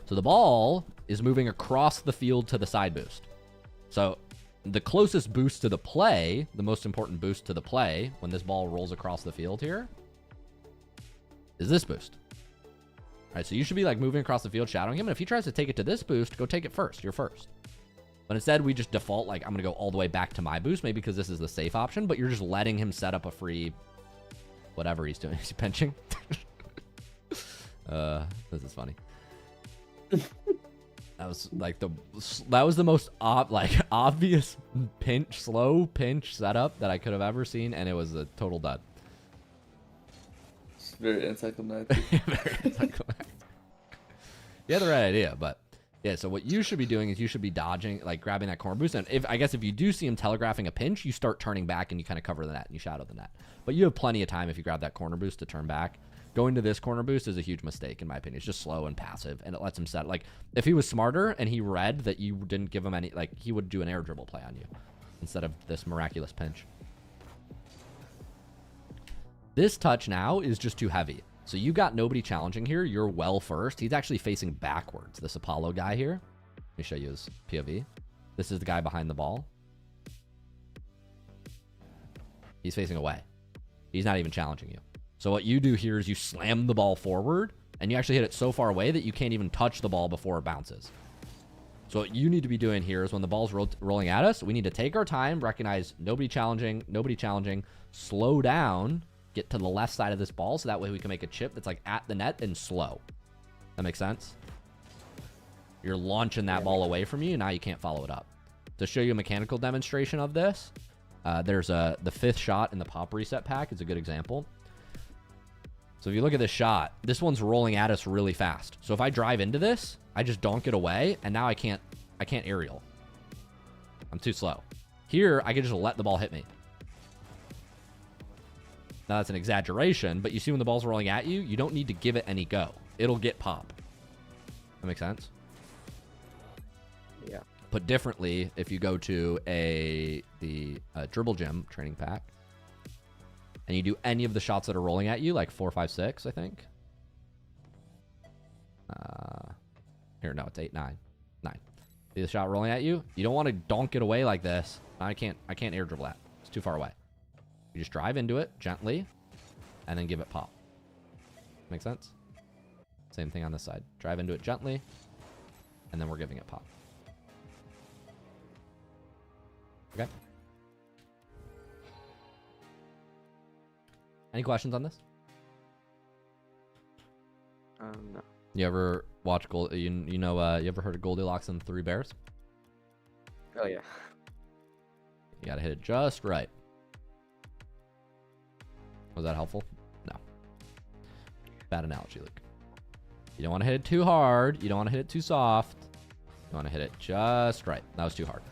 So the ball is moving across the field to the side boost. So the closest boost to the play, the most important boost to the play, when this ball rolls across the field here, is this boost. All right, so you should be like moving across the field, shadowing him. And if he tries to take it to this boost, go take it first. You're first. But instead, we just default, like, I'm going to go all the way back to my boost, maybe because this is the safe option, but you're just letting him set up a free whatever he's doing. He's pinching. This is funny. That was like the most obvious slow pinch setup that I could have ever seen, and it was a total dud. It's very anticlimactic. Very anticlimactic. You had the right idea, but yeah. So what you should be doing is you should be dodging, like grabbing that corner boost, and I guess if you do see him telegraphing a pinch, you start turning back and you kind of cover the net and you shadow the net. But you have plenty of time if you grab that corner boost to turn back. Going to this corner boost is a huge mistake, in my opinion. It's just slow and passive, and it lets him set. Like, if he was smarter and he read that you didn't give him any, like, he would do an air dribble play on you instead of this miraculous pinch. This touch now is just too heavy. So you got nobody challenging here. You're well first. He's actually facing backwards, this Apollo guy here. Let me show you his POV. This is the guy behind the ball. He's facing away. He's not even challenging you. So what you do here is you slam the ball forward, and you actually hit it so far away that you can't even touch the ball before it bounces. So what you need to be doing here is when the ball's rolling at us, we need to take our time, recognize nobody challenging, slow down, get to the left side of this ball, so that way we can make a chip that's like at the net and slow. That makes sense? You're launching that ball away from you, and now you can't follow it up. To show you a mechanical demonstration of this, there's the 5th shot in the pop reset pack is a good example. So if you look at this shot, this one's rolling at us really fast. So if I drive into this, I just donk it away, and now I can't aerial. I'm too slow. Here, I can just let the ball hit me. Now that's an exaggeration, but you see when the ball's rolling at you, you don't need to give it any go. It'll get pop. That makes sense? Yeah. Put differently, if you go to the Dribble Gym training pack, and you do any of the shots that are rolling at you, like 4, 5, 6, I think. Here, no, it's 8, 9. 9. See the shot rolling at you? You don't want to donk it away like this. I can't air dribble that. It's too far away. You just drive into it gently, and then give it pop. Make sense? Same thing on this side. Drive into it gently, and then we're giving it pop. Okay. Any questions on this? No. You ever watch you ever heard of Goldilocks and the Three Bears? Oh yeah. You gotta hit it just right. Was that helpful? No. Bad analogy, Luke. You don't want to hit it too hard. You don't want to hit it too soft. You want to hit it just right. That was too hard.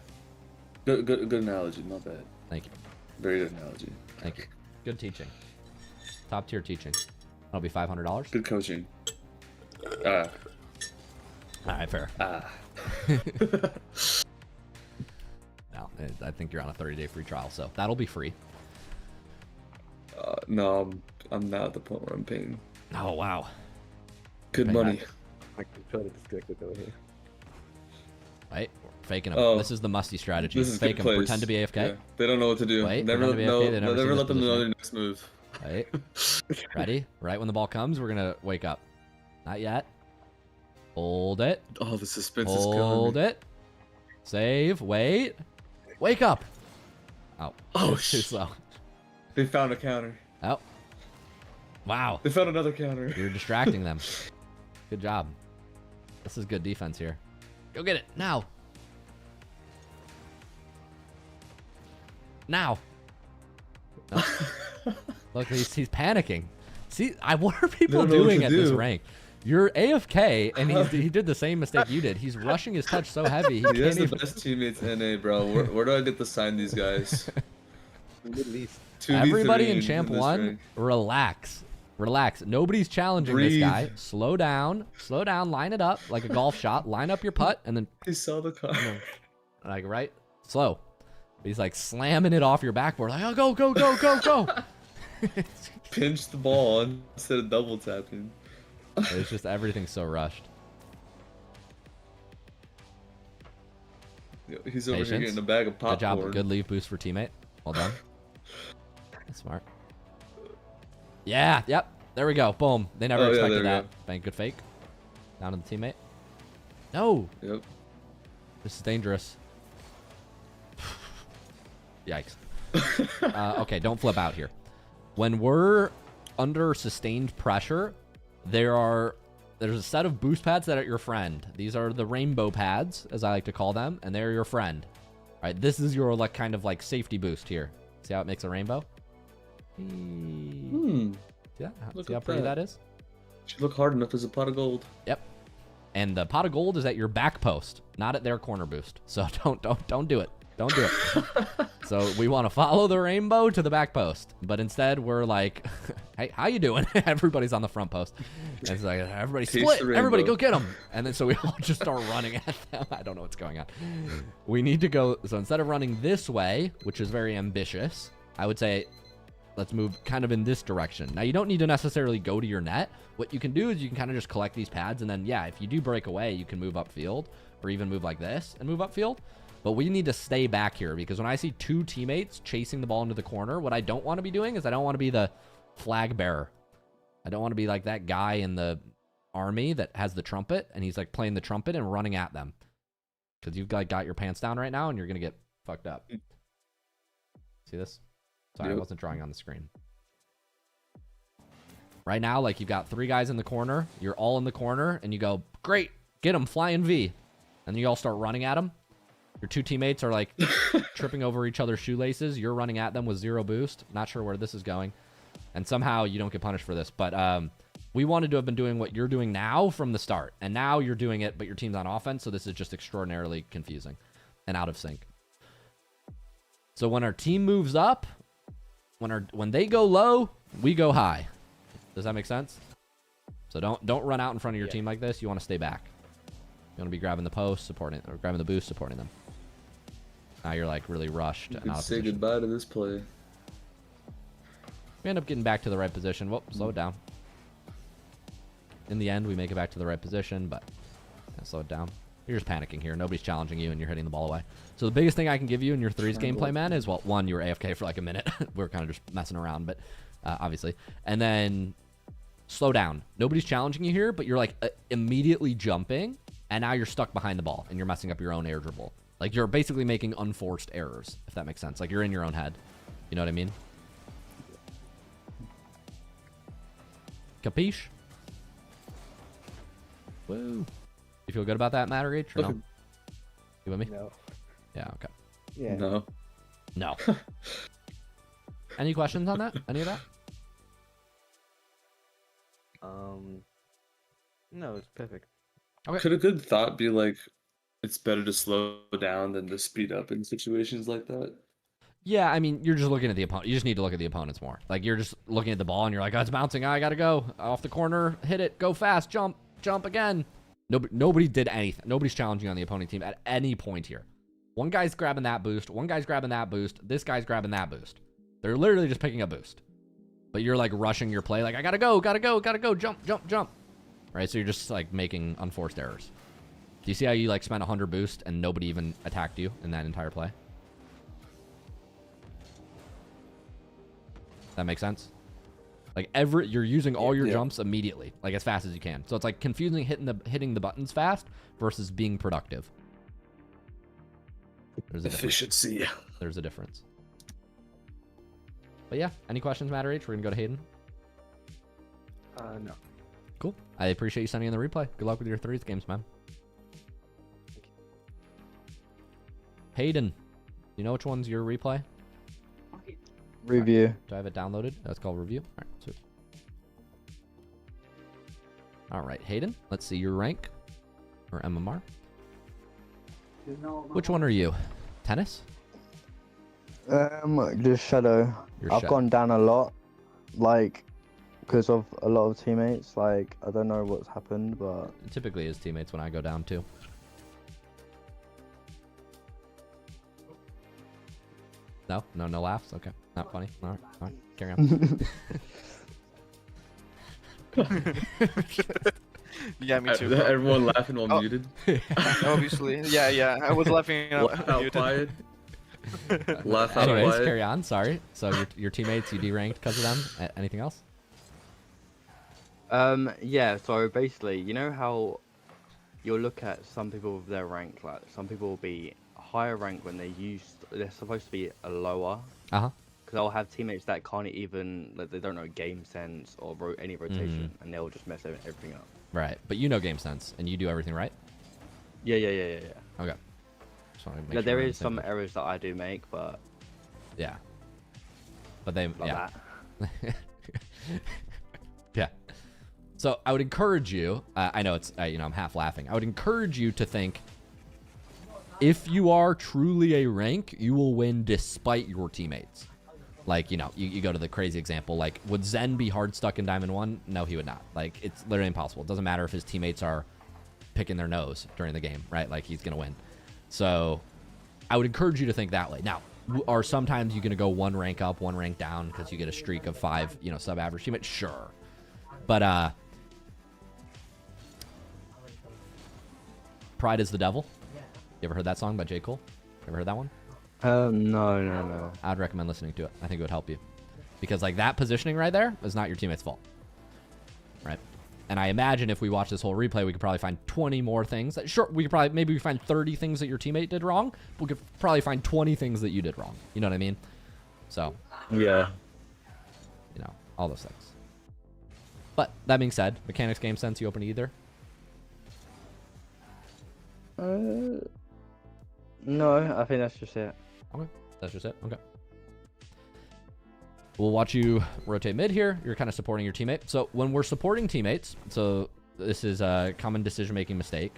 Good analogy, not bad. Thank you. Very good analogy. Thank you. Good teaching. Top tier teaching. That'll be $500. Good coaching. All right, fair. No, I think you're on a 30-day free trial, so that'll be free. No, I'm not at the point where I'm paying. Oh, wow. Good Paying money. I can feel it disconnected over here. Right? We're faking them. Oh. This is the musty strategy. This is Fake good them. plays. Pretend to be AFK. Yeah. They don't know what to do. Wait, never pretend to be AFK, they never never seen let this them know position. their next move. Right? Ready? Right when the ball comes, we're going to wake up. Not yet. Hold it. Oh, the suspense is killing Hold me. it. Save. Wait. Wake up. Oh. Oh, Too slow. They found a counter. Oh. Wow. They found another counter. You're distracting them. Good job. This is good defense here. Go get it. Now. Now. Nope. Look, he's panicking. See, what are people They don't know what doing to at this do. rank? You're AFK, and he did the same mistake you did. He's rushing his touch so heavy. He He has can't the even... best teammates in NA, bro. Where do I get to sign these guys? At least. 2v3 Everybody in Champ this 1, rank. relax. Relax. Nobody's challenging this Breathe. guy. Slow down. Slow down. Line it up like a golf shot. Line up your putt, and then He saw the car. like right, slow. He's like slamming it off your backboard. Like, oh, go. Pinch the ball instead of double tapping. It's just everything's so rushed. Yo, he's over here Patience. getting a bag of popcorn. Good job. Good leave boost for teammate. Well done. That's smart. Yeah. Yep. There we go. Boom. They never Oh, yeah, expected there we that. go. Bang. Good fake. Down to the teammate. No. Yep. This is dangerous. Yikes. Okay, don't flip out here. When we're under sustained pressure, there are there's a set of boost pads that are your friend. These are the rainbow pads, as I like to call them, and they're your friend. All right, this is your like kind of like safety boost here. See how it makes a rainbow? Yeah, Look see how at pretty that. that is? Should look hard enough as a pot of gold. Yep. And the pot of gold is at your back post, not at their corner boost. So don't do it. Don't do it. So we want to follow the rainbow to the back post, but instead we're like, hey, how you doing? Everybody's on the front post. And it's like, everybody Taste split. the Everybody rainbow. go get them. And then so we all just start running at them. I don't know what's going on. We need to go. So instead of running this way, which is very ambitious, I would say, let's move kind of in this direction. Now, you don't need to necessarily go to your net. What you can do is you can kind of just collect these pads, and then, yeah, if you do break away, you can move upfield, or even move like this and move upfield. But we need to stay back here, because when I see two teammates chasing the ball into the corner, what I don't want to be doing is I don't want to be the flag bearer. I don't want to be like that guy in the army that has the trumpet, and he's like playing the trumpet and running at them. Because you've got your pants down right now, and you're going to get fucked up. See this? Sorry, I wasn't drawing on the screen. Right now, like, you've got three guys in the corner. You're all in the corner, and you go, great, get him, flying V. And then you all start running at him. Your two teammates are, like, tripping over each other's shoelaces. You're running at them with 0 boost. Not sure where this is going. And somehow you don't get punished for this. But we wanted to have been doing what you're doing now from the start. And now you're doing it, but your team's on offense, so this is just extraordinarily confusing and out of sync. So when our team moves up, when they go low, we go high. Does that make sense? So don't run out in front of your team like this. You want to stay back. You want to be grabbing the post, supporting, or grabbing the boost, supporting them. Now you're like really rushed You and can out of say position. goodbye to this play. We end up getting back to the right position. Whoop, slow it down. In the end, we make it back to the right position, but slow it down. You're just panicking here. Nobody's challenging you, and you're hitting the ball away. So the biggest thing I can give you in your threes gameplay, man, is, well, one, you were AFK for like a minute. We were kind of just messing around, but obviously. And then slow down. Nobody's challenging you here, but you're like immediately jumping, and now you're stuck behind the ball, and you're messing up your own air dribble. Like, you're basically making unforced errors, if that makes sense. Like, you're in your own head. You know what I mean? Capiche? Woo. You feel good about that, Matter H, or no? You with me? No. Yeah, okay. Yeah. No. No. Any questions on that? Any of that? No, it's perfect. Okay. Could a good thought be like, it's better to slow down than to speed up in situations like that? Yeah, I mean, you're just looking at the opponent. You just need to look at the opponents more. Like, you're just looking at the ball, and you're like, oh, it's bouncing. I gotta go. Off the corner. Hit it. Go fast. Jump. Jump again. Nobody did anything. Nobody's challenging on the opponent team at any point here. One guy's grabbing that boost. One guy's grabbing that boost. This guy's grabbing that boost. They're literally just picking a boost. But you're, like, rushing your play. Like, I gotta go. Gotta go. Gotta go. Jump. Jump. Jump. Right? So you're just, like, making unforced errors. Do you see how you, like, spent 100 boost and nobody even attacked you in that entire play? That makes sense? Like, you're using all your jumps immediately, like, as fast as you can. So it's like confusing hitting the buttons fast versus being productive. There's a difference. Efficiency. There's a difference. But yeah, any questions, Matter H? We're gonna go to Hayden. No. Cool. I appreciate you sending in the replay. Good luck with your threes games, man. Hayden, you know which one's your replay? Review. Do I have it downloaded? That's called review. All right, sweet. All right, Hayden, let's see your rank or MMR. Which one are you? Tennis? Just Shadow. Your I've Shadow. gone down a lot, like, because of a lot of teammates. Like, I don't know what's happened, but Typically his teammates when I go down too. No laughs. Okay, not funny. All right, carry on. Yeah, me too. Everyone laughing while Oh. muted. Obviously. Yeah. I was laughing Laugh out muted. quiet. Laugh out Anyways, quiet. carry on. Sorry. So your teammates you deranked because of them. Anything else? Yeah, so basically, you know how you'll look at some people with their rank, like some people will be higher rank when they're supposed to be a lower, Uh huh. because because I'll have teammates that can't even, like, they don't know game sense or any rotation, and they'll just mess everything up. Right, but you know game sense, and you do everything right. Yeah. Okay. Just wanna make Like, sure there we're on is the same some page. errors that I do make, but Yeah. But they, like yeah. that. Yeah. So I would encourage you. I know it's, I'm half laughing. I would encourage you to think, if you are truly a rank, you will win despite your teammates. Like, you go to the crazy example. Like, would Zen be hard stuck in Diamond 1? No, he would not. Like, it's literally impossible. It doesn't matter if his teammates are picking their nose during the game, right? Like, he's gonna win. So I would encourage you to think that way. Now, are sometimes you gonna go one rank up, one rank down because you get a streak of 5, sub-average teammates? Sure. But Pride is the Devil. You ever heard that song by J. Cole? Ever heard that one? No. I'd recommend listening to it. I think it would help you. Because, like, that positioning right there is not your teammate's fault. Right? And I imagine if we watch this whole replay, we could probably find 20 more things. Sure, maybe we find 30 things that your teammate did wrong. We could probably find 20 things that you did wrong. You know what I mean? So, Yeah. all those things. But, that being said, mechanics, game sense, you open to either? No, I think that's just it. Okay. That's just it? Okay. We'll watch you rotate mid here. You're kind of supporting your teammate. So when we're supporting teammates, so this is a common decision-making mistake.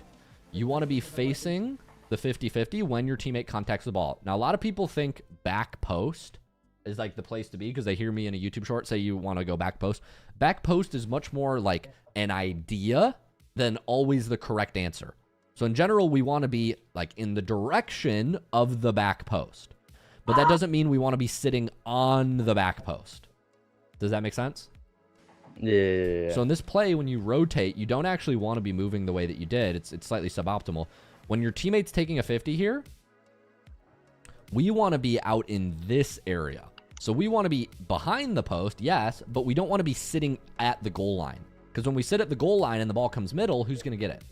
You want to be facing the 50-50 when your teammate contacts the ball. Now, a lot of people think back post is like the place to be because they hear me in a YouTube short say you want to go back post. Back post is much more like an idea than always the correct answer. So in general, we want to be like in the direction of the back post. But that doesn't mean we want to be sitting on the back post. Does that make sense? Yeah. So in this play, when you rotate, you don't actually want to be moving the way that you did. It's slightly suboptimal. When your teammate's taking a 50 here, we want to be out in this area. So we want to be behind the post, yes, but we don't want to be sitting at the goal line. Because when we sit at the goal line and the ball comes middle, who's going to get it?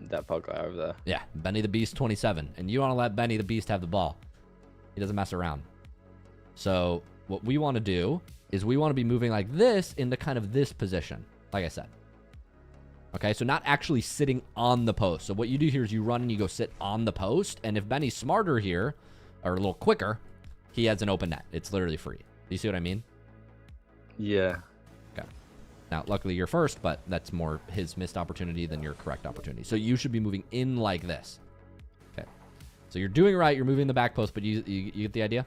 That bug guy over there. Yeah, Benny the Beast 27. And you want to let Benny the Beast have the ball. He doesn't mess around. So what we want to do is we want to be moving like this into kind of this position, like I said. Okay, so not actually sitting on the post. So what you do here is you run and you go sit on the post. And if Benny's smarter here, or a little quicker, he has an open net. It's literally free. Do you see what I mean? Yeah. Now, luckily you're first, but that's more his missed opportunity than your correct opportunity. So you should be moving in like this. Okay. So you're doing right. You're moving the back post, but you get the idea?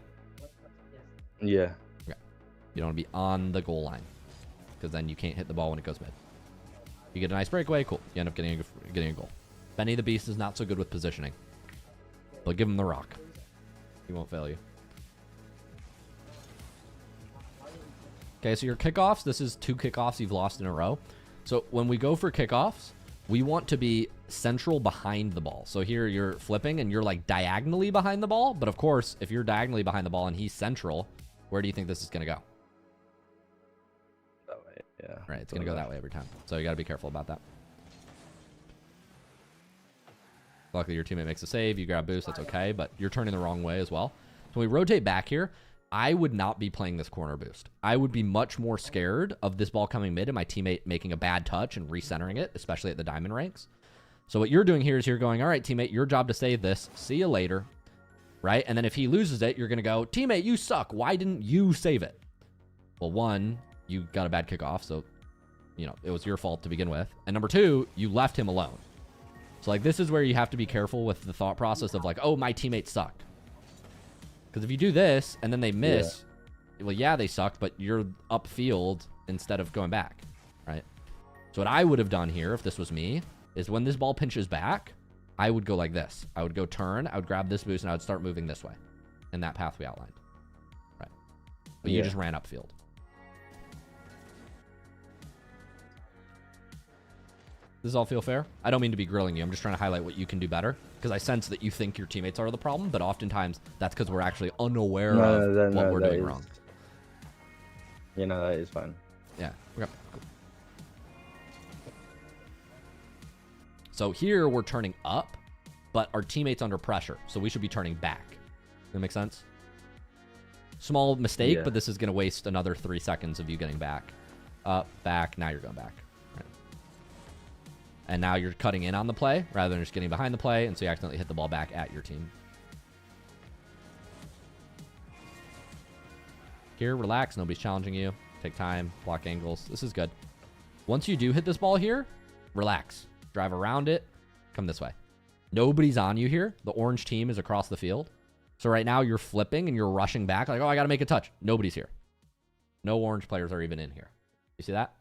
Yeah. Okay. You don't want to be on the goal line because then you can't hit the ball when it goes mid. You get a nice breakaway. Cool. You end up getting a goal. Benny the Beast is not so good with positioning, but give him the rock. He won't fail you. Okay, so your kickoffs, this is 2 kickoffs you've lost in a row. So when we go for kickoffs, we want to be central behind the ball. So here you're flipping and you're like diagonally behind the ball. But of course, if you're diagonally behind the ball and he's central, where do you think this is going to go? That way, yeah. Right, it's going to go that way every time. So you got to be careful about that. Luckily, your teammate makes a save. You grab boost, that's okay. But you're turning the wrong way as well. So when we rotate back here, I would not be playing this corner boost. I would be much more scared of this ball coming mid and my teammate making a bad touch and recentering it, especially at the diamond ranks. So what you're doing here is you're going, all right, teammate, your job to save this. See you later. Right? And then if he loses it, you're going to go, teammate, you suck. Why didn't you save it? Well, 1, you got a bad kickoff, so, it was your fault to begin with. And number 2, you left him alone. So, like, this is where you have to be careful with the thought process of, like, oh, my teammate sucked. Because if you do this and then they miss, well, yeah, they sucked, but you're upfield instead of going back, right? So what I would have done here, if this was me, is when this ball pinches back, I would go like this. I would go turn, I would grab this boost, and I would start moving this way in that path we outlined, right? But you just ran upfield. Does this all feel fair? I don't mean to be grilling you. I'm just trying to highlight what you can do better. Because I sense that you think your teammates are the problem, but oftentimes that's because we're actually unaware of what we're doing wrong. That is fine. Yeah. Okay. Cool. So here we're turning up, but our teammate's under pressure. So we should be turning back. That make sense? Small mistake, Yeah. but this is going to waste another 3 seconds of you getting back. Up, back, now you're going back. Right. And now you're cutting in on the play rather than just getting behind the play, and so you accidentally hit the ball back at your team. Here, relax. Nobody's challenging you. Take time. Block angles. This is good. Once you do hit this ball here, relax. Drive around it. Come this way. Nobody's on you here. The orange team is across the field. So right now you're flipping and you're rushing back like, oh, I got to make a touch. Nobody's here. No orange players are even in here. You see that?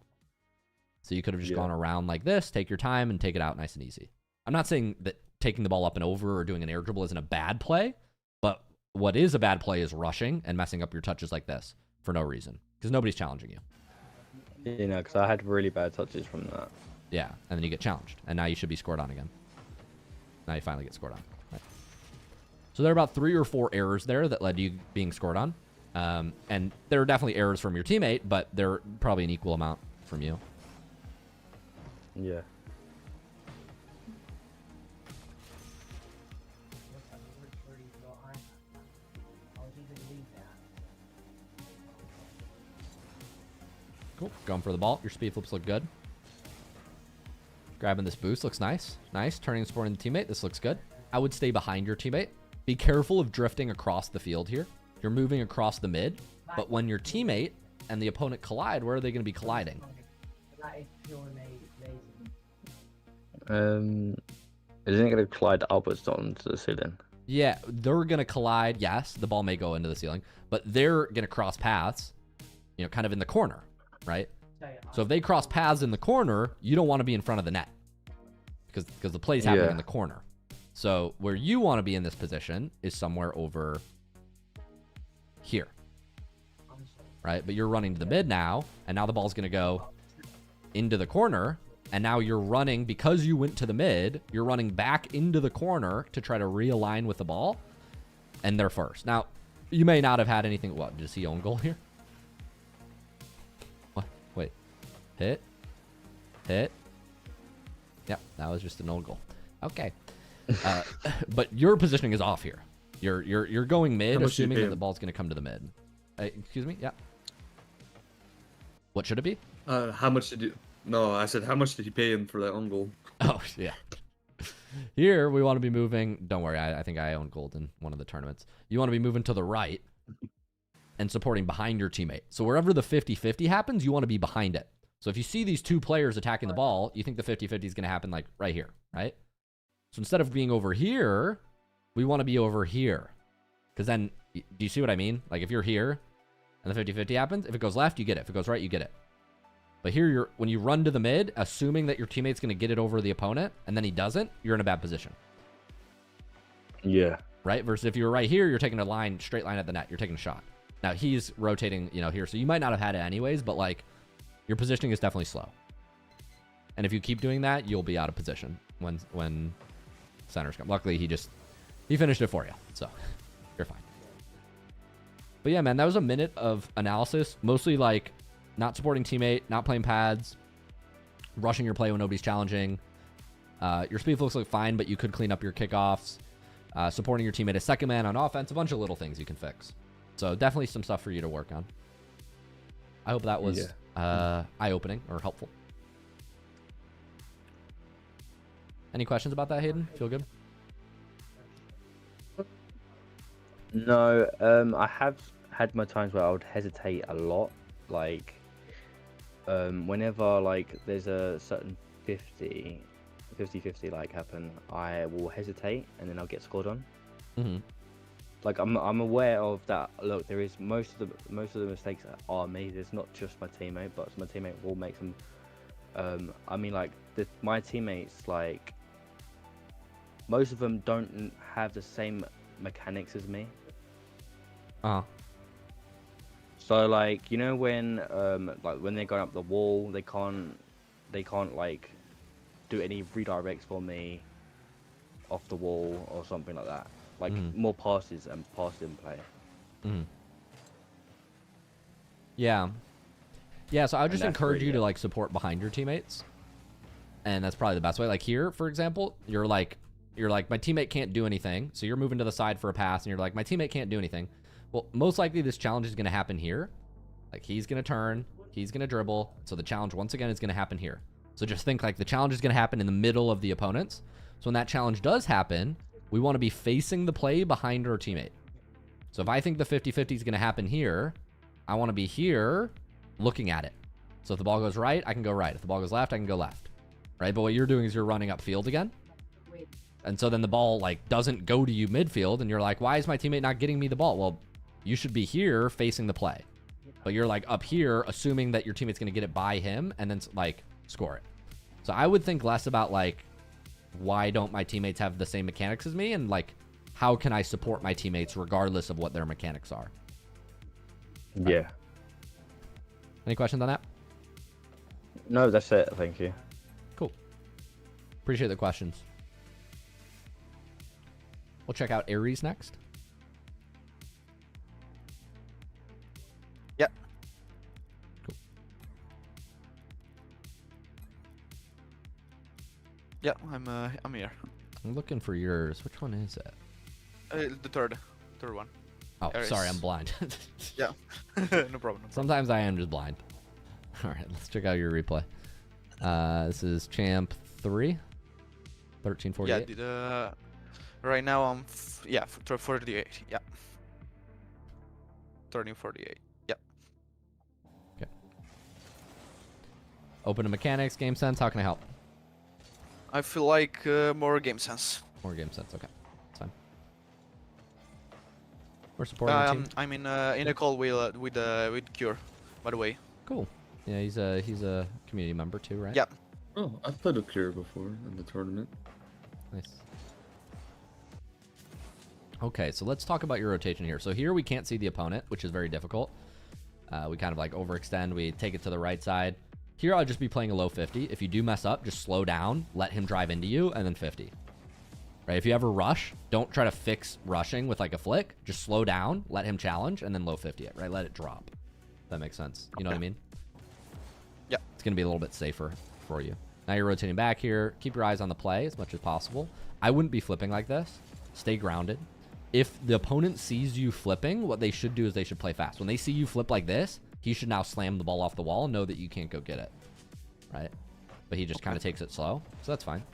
So you could have just gone around like this, take your time, and take it out nice and easy. I'm not saying that taking the ball up and over or doing an air dribble isn't a bad play, but what is a bad play is rushing and messing up your touches like this for no reason because nobody's challenging you. You know, because I had really bad touches from that. Yeah, and then you get challenged, and now you should be scored on again. Now you finally get scored on. Right. So there are about 3 or 4 errors there that led to you being scored on. And there are definitely errors from your teammate, but they're probably an equal amount from you. Yeah. Cool. Going for the ball. Your speed flips look good. Grabbing this boost looks nice. Nice. Turning and supporting the teammate. This looks good. I would stay behind your teammate. Be careful of drifting across the field here. You're moving across the mid, but when your teammate and the opponent collide, where are they going to be colliding? Isn't it going to collide upwards onto the ceiling? Yeah, they're going to collide. Yes, the ball may go into the ceiling, but they're going to cross paths, you know, kind of in the corner, right? So if they cross paths in the corner, you don't want to be in front of the net because the play's happening in the corner. So where you want to be in this position is somewhere over here, right? But you're running to the mid now, and now the ball's going to go into the corner, and now you're running, because you went to the mid, you're running back into the corner to try to realign with the ball, and they're first. Now, you may not have had anything. What, did you see own goal here? What? Wait. Hit. Hit. Yep, that was just an own goal. Okay. But your positioning is off here. You're going mid, assuming that the ball's going to come to the mid. Excuse me? Yeah. What should it be? How much did you... No, I said, how much did you pay him for that own goal? Oh, yeah. Here, we want to be moving... Don't worry, I think I own gold in one of the tournaments. You want to be moving to the right and supporting behind your teammate. So wherever the 50-50 happens, you want to be behind it. So if you see these 2 players attacking the ball, you think the 50-50 is going to happen like right here, right? So instead of being over here, we want to be over here. Because then, do you see what I mean? Like if you're here and the 50-50 happens, if it goes left, you get it. If it goes right, you get it. But here, when you run to the mid, assuming that your teammate's going to get it over the opponent, and then he doesn't, you're in a bad position. Yeah. Right? Versus if you were right here, you're taking a straight line at the net. You're taking a shot. Now, he's rotating, you know, here. So you might not have had it anyways, but like, your positioning is definitely slow. And if you keep doing that, you'll be out of position when centers come. Luckily, he finished it for you, so you're fine. But yeah, man, that was a minute of analysis. Mostly like not supporting teammate, not playing pads, rushing your play when nobody's challenging. Your speed looks like fine, but you could clean up your kickoffs. Supporting your teammate as second man on offense, a bunch of little things you can fix. So definitely some stuff for you to work on. I hope that was eye-opening or helpful. Any questions about that, Hayden? Feel good? No, I have had my times where I would hesitate a lot. Like, whenever like there's a certain 50-50 like happen, I will hesitate and then I'll get scored on. Mm-hmm. Like I'm aware of that. Look, there is most of the mistakes are me. There's not just my teammate, but my teammate will make them. I mean, like my teammates, like most of them don't have the same mechanics as me. So like, you know, when when they're going up the wall, they can't like do any redirects for me off the wall or something like that. Like more passes and passing play. Yeah. So I would just encourage you to like support behind your teammates, and that's probably the best way. Like here, for example, you're like You're like, my teammate can't do anything. So you're moving to the side for a pass, and you're like, my teammate can't do anything. Well, most likely this challenge is going to happen here. Like, he's going to turn, he's going to dribble. So the challenge, once again, is going to happen here. So just think like the challenge is going to happen in the middle of the opponents. So when that challenge does happen, we want to be facing the play behind our teammate. So if I think the 50-50 is going to happen here, I want to be here looking at it. So if the ball goes right, I can go right. If the ball goes left, I can go left. Right? But what you're doing is you're running upfield again. And so then the ball like doesn't go to you midfield, and you're like, why is my teammate not getting me the ball? Well, you should be here facing the play. But you're like up here assuming that your teammate's going to get it by him and then like score it. So I would think less about like, why don't my teammates have the same mechanics as me, and like, how can I support my teammates regardless of what their mechanics are? Yeah. Any questions on that? No, that's it. Thank you. Cool. Appreciate the questions. We'll check out Aries next. Yeah. Cool. Yeah, I'm here. I'm looking for yours. Which one is it? The third one. Oh, Aries. sorry, I'm blind. Yeah, no problem. Sometimes I am just blind. All right, let's check out your replay. This is Champ 3, 1348. Yeah, right now I'm 48. Yeah, 1348. Yeah. Okay. Open to mechanics, game sense. How can I help? I feel like more game sense. More game sense. Okay, that's fine. We're supporting the team. I'm in a call with Cure, by the way. Cool. Yeah, he's a community member too, right? Yeah. Oh, I've played a Cure before in the tournament. Nice. Okay, so let's talk about your rotation here. So here we can't see the opponent, which is very difficult. We kind of like overextend. We take it to the right side. Here I'll just be playing a low 50. If you do mess up, just slow down, let him drive into you, and then 50. Right? If you ever rush, don't try to fix rushing with like a flick. Just slow down, let him challenge, and then low 50 it, right? Let it drop. That makes sense. You know what I mean? Yeah. It's going to be a little bit safer for you. Now you're rotating back here. Keep your eyes on the play as much as possible. I wouldn't be flipping like this. Stay grounded. If the opponent sees you flipping, what they should do is they should play fast. When they see you flip like this, he should now slam the ball off the wall and know that you can't go get it. Right? But he just kind of takes it slow. So that's fine.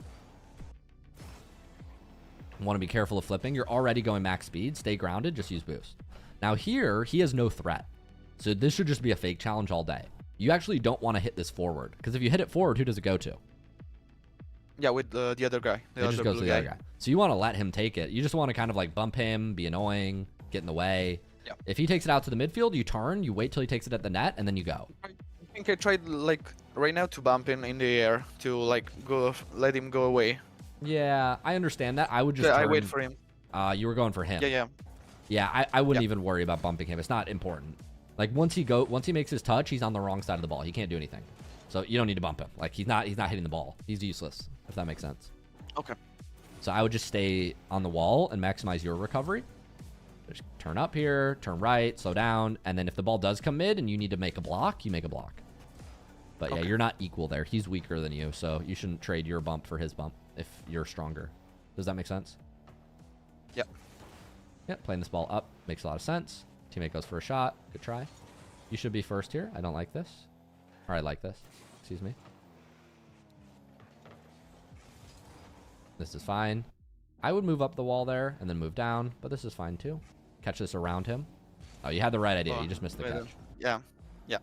Want to be careful of flipping. You're already going max speed. Stay grounded. Just use boost. Now here, he has no threat. So this should just be a fake challenge all day. You actually don't want to hit this forward. Because if you hit it forward, who does it go to? Yeah, with the other guy. It just goes to the other guy. So you want to let him take it. You just want to kind of like bump him, be annoying, get in the way. Yeah. If he takes it out to the midfield, you turn, you wait till he takes it at the net, and then you go. I think I tried like right now to bump him in the air to like let him go away. Yeah, I understand that. I would just I turn. wait for him. You were going for him. Yeah. Yeah, I wouldn't even worry about bumping him. It's not important. Like once he makes his touch, he's on the wrong side of the ball. He can't do anything. So you don't need to bump him. Like he's not hitting the ball. He's useless, if that makes sense. Okay. So I would just stay on the wall and maximize your recovery. Just turn up here, turn right, slow down, and then if the ball does come mid and you need to make a block, you make a block. But yeah, you're not equal there. He's weaker than you, so you shouldn't trade your bump for his bump if you're stronger. Does that make sense? Yeah. Yeah, playing this ball up makes a lot of sense. Teammate goes for a shot. Good try. You should be first here. I don't like this. Or I like this. Excuse me. This is fine. I would move up the wall there and then move down, but this is fine too. Catch this around him. Oh, you had the right idea. You just missed the catch. Yeah. Yeah,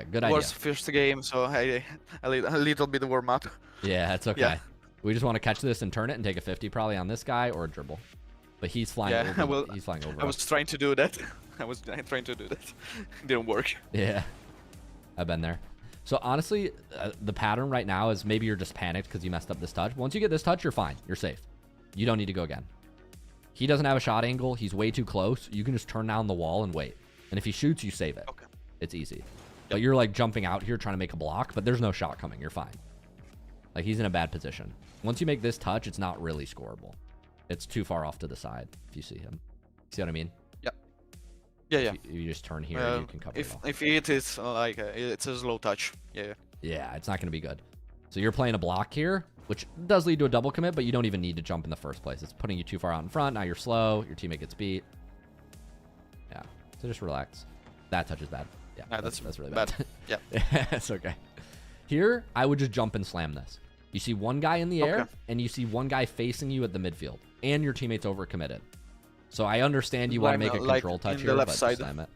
good It idea. was first game, so a little bit warm up. Yeah, it's okay. Yeah. We just want to catch this and turn it and take a 50 probably on this guy or a dribble. But he's flying over. He's flying over. I was trying to do that. I was trying to do that. Didn't work. Yeah, I've been there. So honestly, the pattern right now is maybe you're just panicked because you messed up this touch. Once you get this touch, you're fine. You're safe. You don't need to go again. He doesn't have a shot angle. He's way too close. You can just turn down the wall and wait. And if he shoots, you save it. Okay. It's easy. But you're like jumping out here trying to make a block, but there's no shot coming. You're fine. Like he's in a bad position. Once you make this touch, it's not really scoreable. It's too far off to the side if you see him. See what I mean? Yeah. You just turn here and you can cover it all. If it is like it's a slow touch. Yeah. Yeah, it's not going to be good. So you're playing a block here. which does lead to a double commit, but you don't even need to jump in the first place. It's putting you too far out in front. Now you're slow. Your teammate gets beat. Yeah, so just relax. That touch is bad. Yeah, that's really bad. Yeah. It's okay. Here, I would just jump and slam this. You see one guy in the air, and you see one guy facing you at the midfield, and your teammate's overcommitted. So I understand you want to make a control touch here, but just slam it.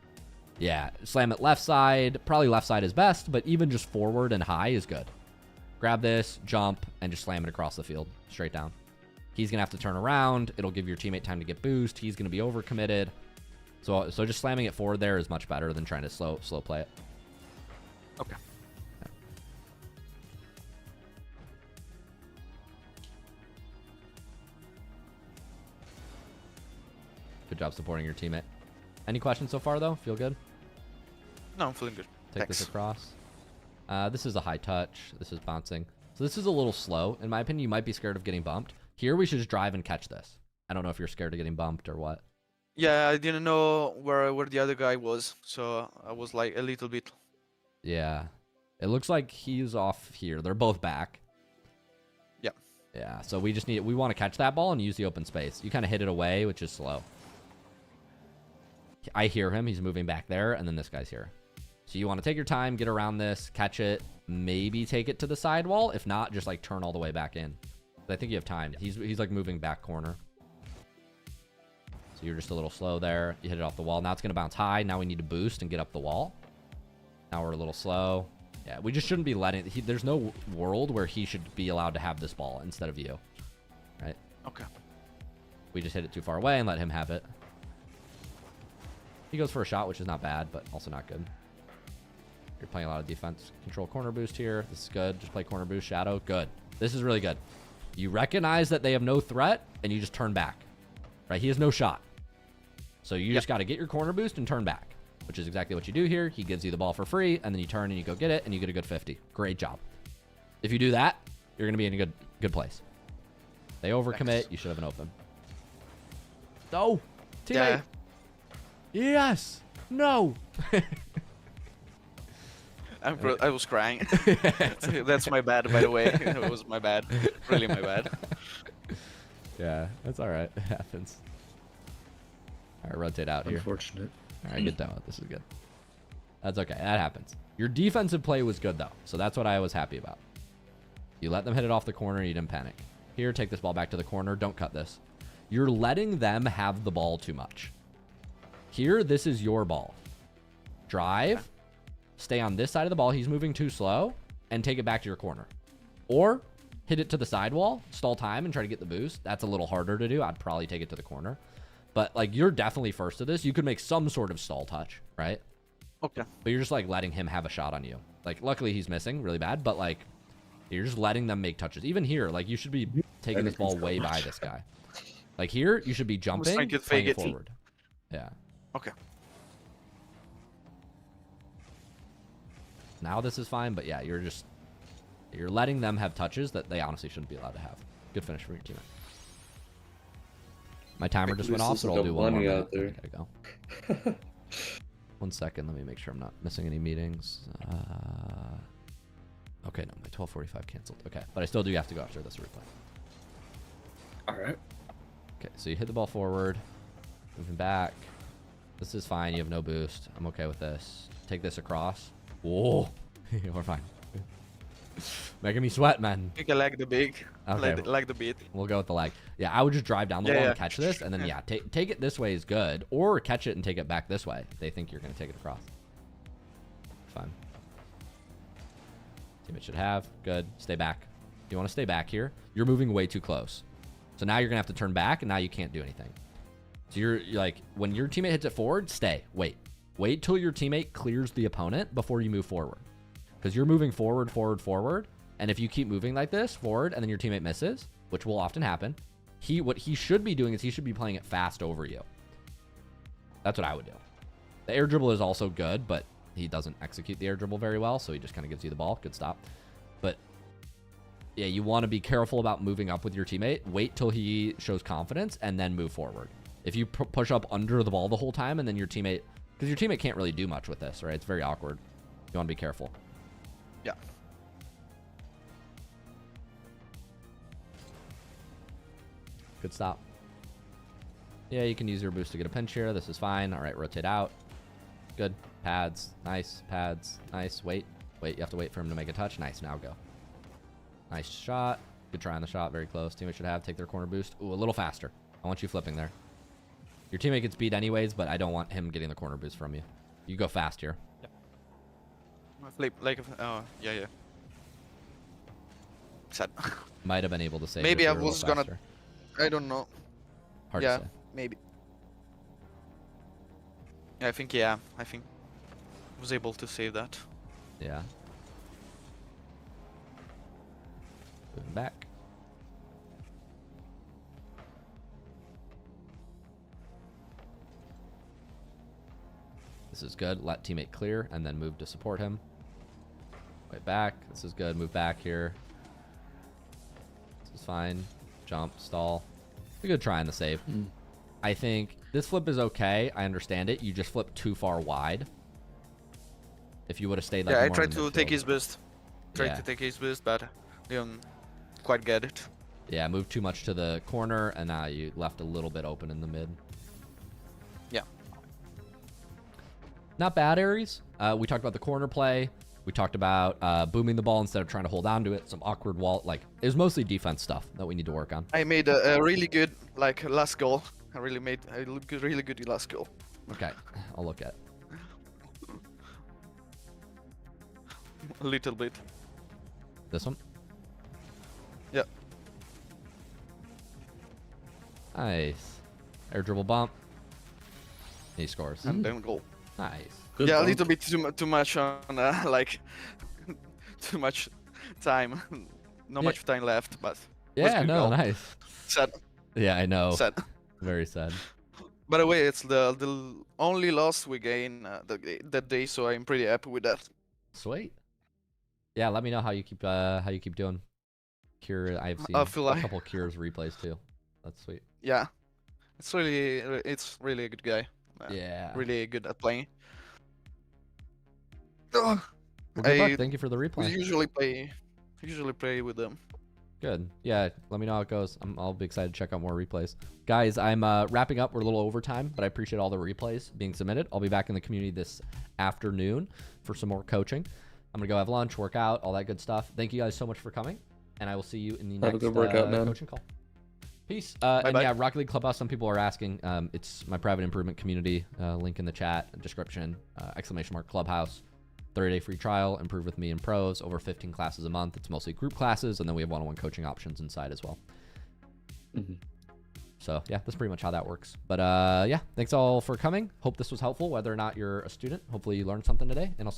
Yeah, slam it left side. Probably left side is best, but even just forward and high is good. Grab this, jump, and just slam it across the field, straight down. He's going to have to turn around. It'll give your teammate time to get boost. He's going to be overcommitted. So just slamming it forward there is much better than trying to slow play it. Okay. Good job supporting your teammate. Any questions so far, though? Feel good? No, I'm feeling good. Take this across. This is a high touch. This is bouncing. So this is a little slow. In my opinion, you might be scared of getting bumped. Here, we should just drive and catch this. I don't know if you're scared of getting bumped or what. Yeah, I didn't know where the other guy was, so I was like a little bit. Yeah. It looks like he's off here. They're both back. Yeah. Yeah, so we want to catch that ball and use the open space. You kind of hit it away, which is slow. I hear him. He's moving back there, and then this guy's here. So you want to take your time, get around this, catch it, maybe take it to the sidewall. If not, just like turn all the way back in. But I think you have time. He's like moving back corner. So you're just a little slow there. You hit it off the wall. Now it's going to bounce high. Now we need to boost and get up the wall. Now we're a little slow. Yeah, we just shouldn't be letting... there's no world where he should be allowed to have this ball instead of you. Right? Okay. We just hit it too far away and let him have it. He goes for a shot, which is not bad, but also not good. You're playing a lot of defense. Control corner boost here. This is good. Just play corner boost, shadow. Good. This is really good. You recognize that they have no threat, and you just turn back. Right? He has no shot. So you just got to get your corner boost and turn back, which is exactly what you do here. He gives you the ball for free, and then you turn and you go get it, and you get a good 50. Great job. If you do that, you're going to be in a good place. They overcommit. Thanks. You should have an open. Oh, teammate. Yeah. Yes. No. I was crying. That's my bad, by the way. It was my bad. Really my bad. Yeah, that's all right. It happens. All right, rotate out here. Unfortunate. All right, get down. This is good. That's okay. That happens. Your defensive play was good, though. So that's what I was happy about. You let them hit it off the corner. You didn't panic. Here, take this ball back to the corner. Don't cut this. You're letting them have the ball too much. Here, this is your ball. Drive. Stay on this side of the ball. He's moving too slow. And take it back to your corner. Or hit it to the sidewall. Stall time and try to get the boost. That's a little harder to do. I'd probably take it to the corner. But, like, you're definitely first to this. You could make some sort of stall touch, right? Okay. But you're just, like, letting him have a shot on you. Like, luckily he's missing really bad. But, like, you're just letting them make touches. Even here, like, you should be taking this ball way by this guy. Like, here, you should be jumping, playing it forward. Yeah. Okay. Now this is fine, but yeah, you're letting them have touches that they honestly shouldn't be allowed to have. Good finish for your teammate. My timer just went off, so I'll do one more minute. There you go. 1 second, let me make sure I'm not missing any meetings. Okay, no, my 12:45 canceled. Okay, but I still do have to go after this replay. All right. Okay, so you hit the ball forward, moving back. This is fine. You have no boost. I'm okay with this. Take this across. Whoa, we're fine. Making me sweat, man. I think I like the big. Okay. Like the beat. We'll go with the lag. Yeah, I would just drive down the wall and catch this, and then take it this way is good, or catch it and take it back this way if they think you're gonna take it across. Fine. Teammate should have. Good. Stay back. You want to stay back here. You're moving way too close. So now you're gonna have to turn back, and now you can't do anything. So you're like, when your teammate hits it forward, stay. Wait till your teammate clears the opponent before you move forward. Because you're moving forward, and if you keep moving like this, forward, and then your teammate misses, which will often happen, what he should be doing is he should be playing it fast over you. That's what I would do. The air dribble is also good, but he doesn't execute the air dribble very well, so he just kind of gives you the ball. Good stop. But yeah, you want to be careful about moving up with your teammate. Wait till he shows confidence, and then move forward. If you push up under the ball the whole time, and then your teammate... Because your teammate can't really do much with this, right? It's very awkward. You want to be careful. Yeah. Good stop. Yeah, you can use your boost to get a pinch here. This is fine. All right, rotate out. Good. Pads. Nice. Pads. Nice. Wait. Wait. You have to wait for him to make a touch. Nice. Now go. Nice shot. Good try on the shot. Very close. Teammate should have. Take their corner boost. Ooh, a little faster. I want you flipping there. Your teammate gets beat anyways, but I don't want him getting the corner boost from you. You go fast here. Flip like yeah. Sad. Might have been able to save. Maybe if I you were a was little gonna. faster. I don't know. Hard Yeah, to say. maybe. I think I was able to save that. Yeah. Moving back. This is good. Let teammate clear and then move to support him. Way back. This is good. Move back here. This is fine. Jump, stall. A good try on the save. I think this flip is okay. I understand it. You just flipped too far wide. If you would have stayed like Yeah, I more tried in the to take midfield. his boost. Tried Yeah. to take his boost, but didn't quite get it. Yeah, moved too much to the corner, and now you left a little bit open in the mid. Yeah. Not bad, Aries. We talked about the corner play. We talked about booming the ball instead of trying to hold on to it. Some awkward wall. Like, it was mostly defense stuff that we need to work on. I made a really good last goal. I really made a really good last goal. Okay, I'll look at it. A little bit. This one. Yeah. Nice. Air dribble bump. He scores. And then goal. Nice. Good Yeah, a bump. little bit too much on too much time. Not Yeah. much time left, but Yeah, good no, goal. nice. sad. Yeah, I know. Sad. Very sad. By the way, it's the only loss we gain that day, so I'm pretty happy with that. Sweet. Yeah, let me know how you keep doing. Cure, I've seen I feel a like- couple Cures replays too. That's sweet. Yeah, it's really a good guy. Yeah. Really good at playing. Well, good luck. I Thank you for the We replay. usually play with them. Good. Yeah, let me know how it goes. I'll be excited to check out more replays. Guys, I'm wrapping up. We're a little over time, but I appreciate all the replays being submitted. I'll be back in the community this afternoon for some more coaching. I'm going to go have lunch, work out, all that good stuff. Thank you guys so much for coming, and I will see you in the Have a next good workout, man. coaching call. Peace. And Bye-bye. yeah, Rocket League Clubhouse, some people are asking. It's my private improvement community. Link in the chat, description, ! Clubhouse. 30-day free trial, improve with me in pros, over 15 classes a month. It's mostly group classes, and then we have one-on-one coaching options inside as well. So yeah, that's pretty much how that works. But yeah, thanks all for coming. Hope this was helpful, whether or not you're a student. Hopefully you learned something today, and I'll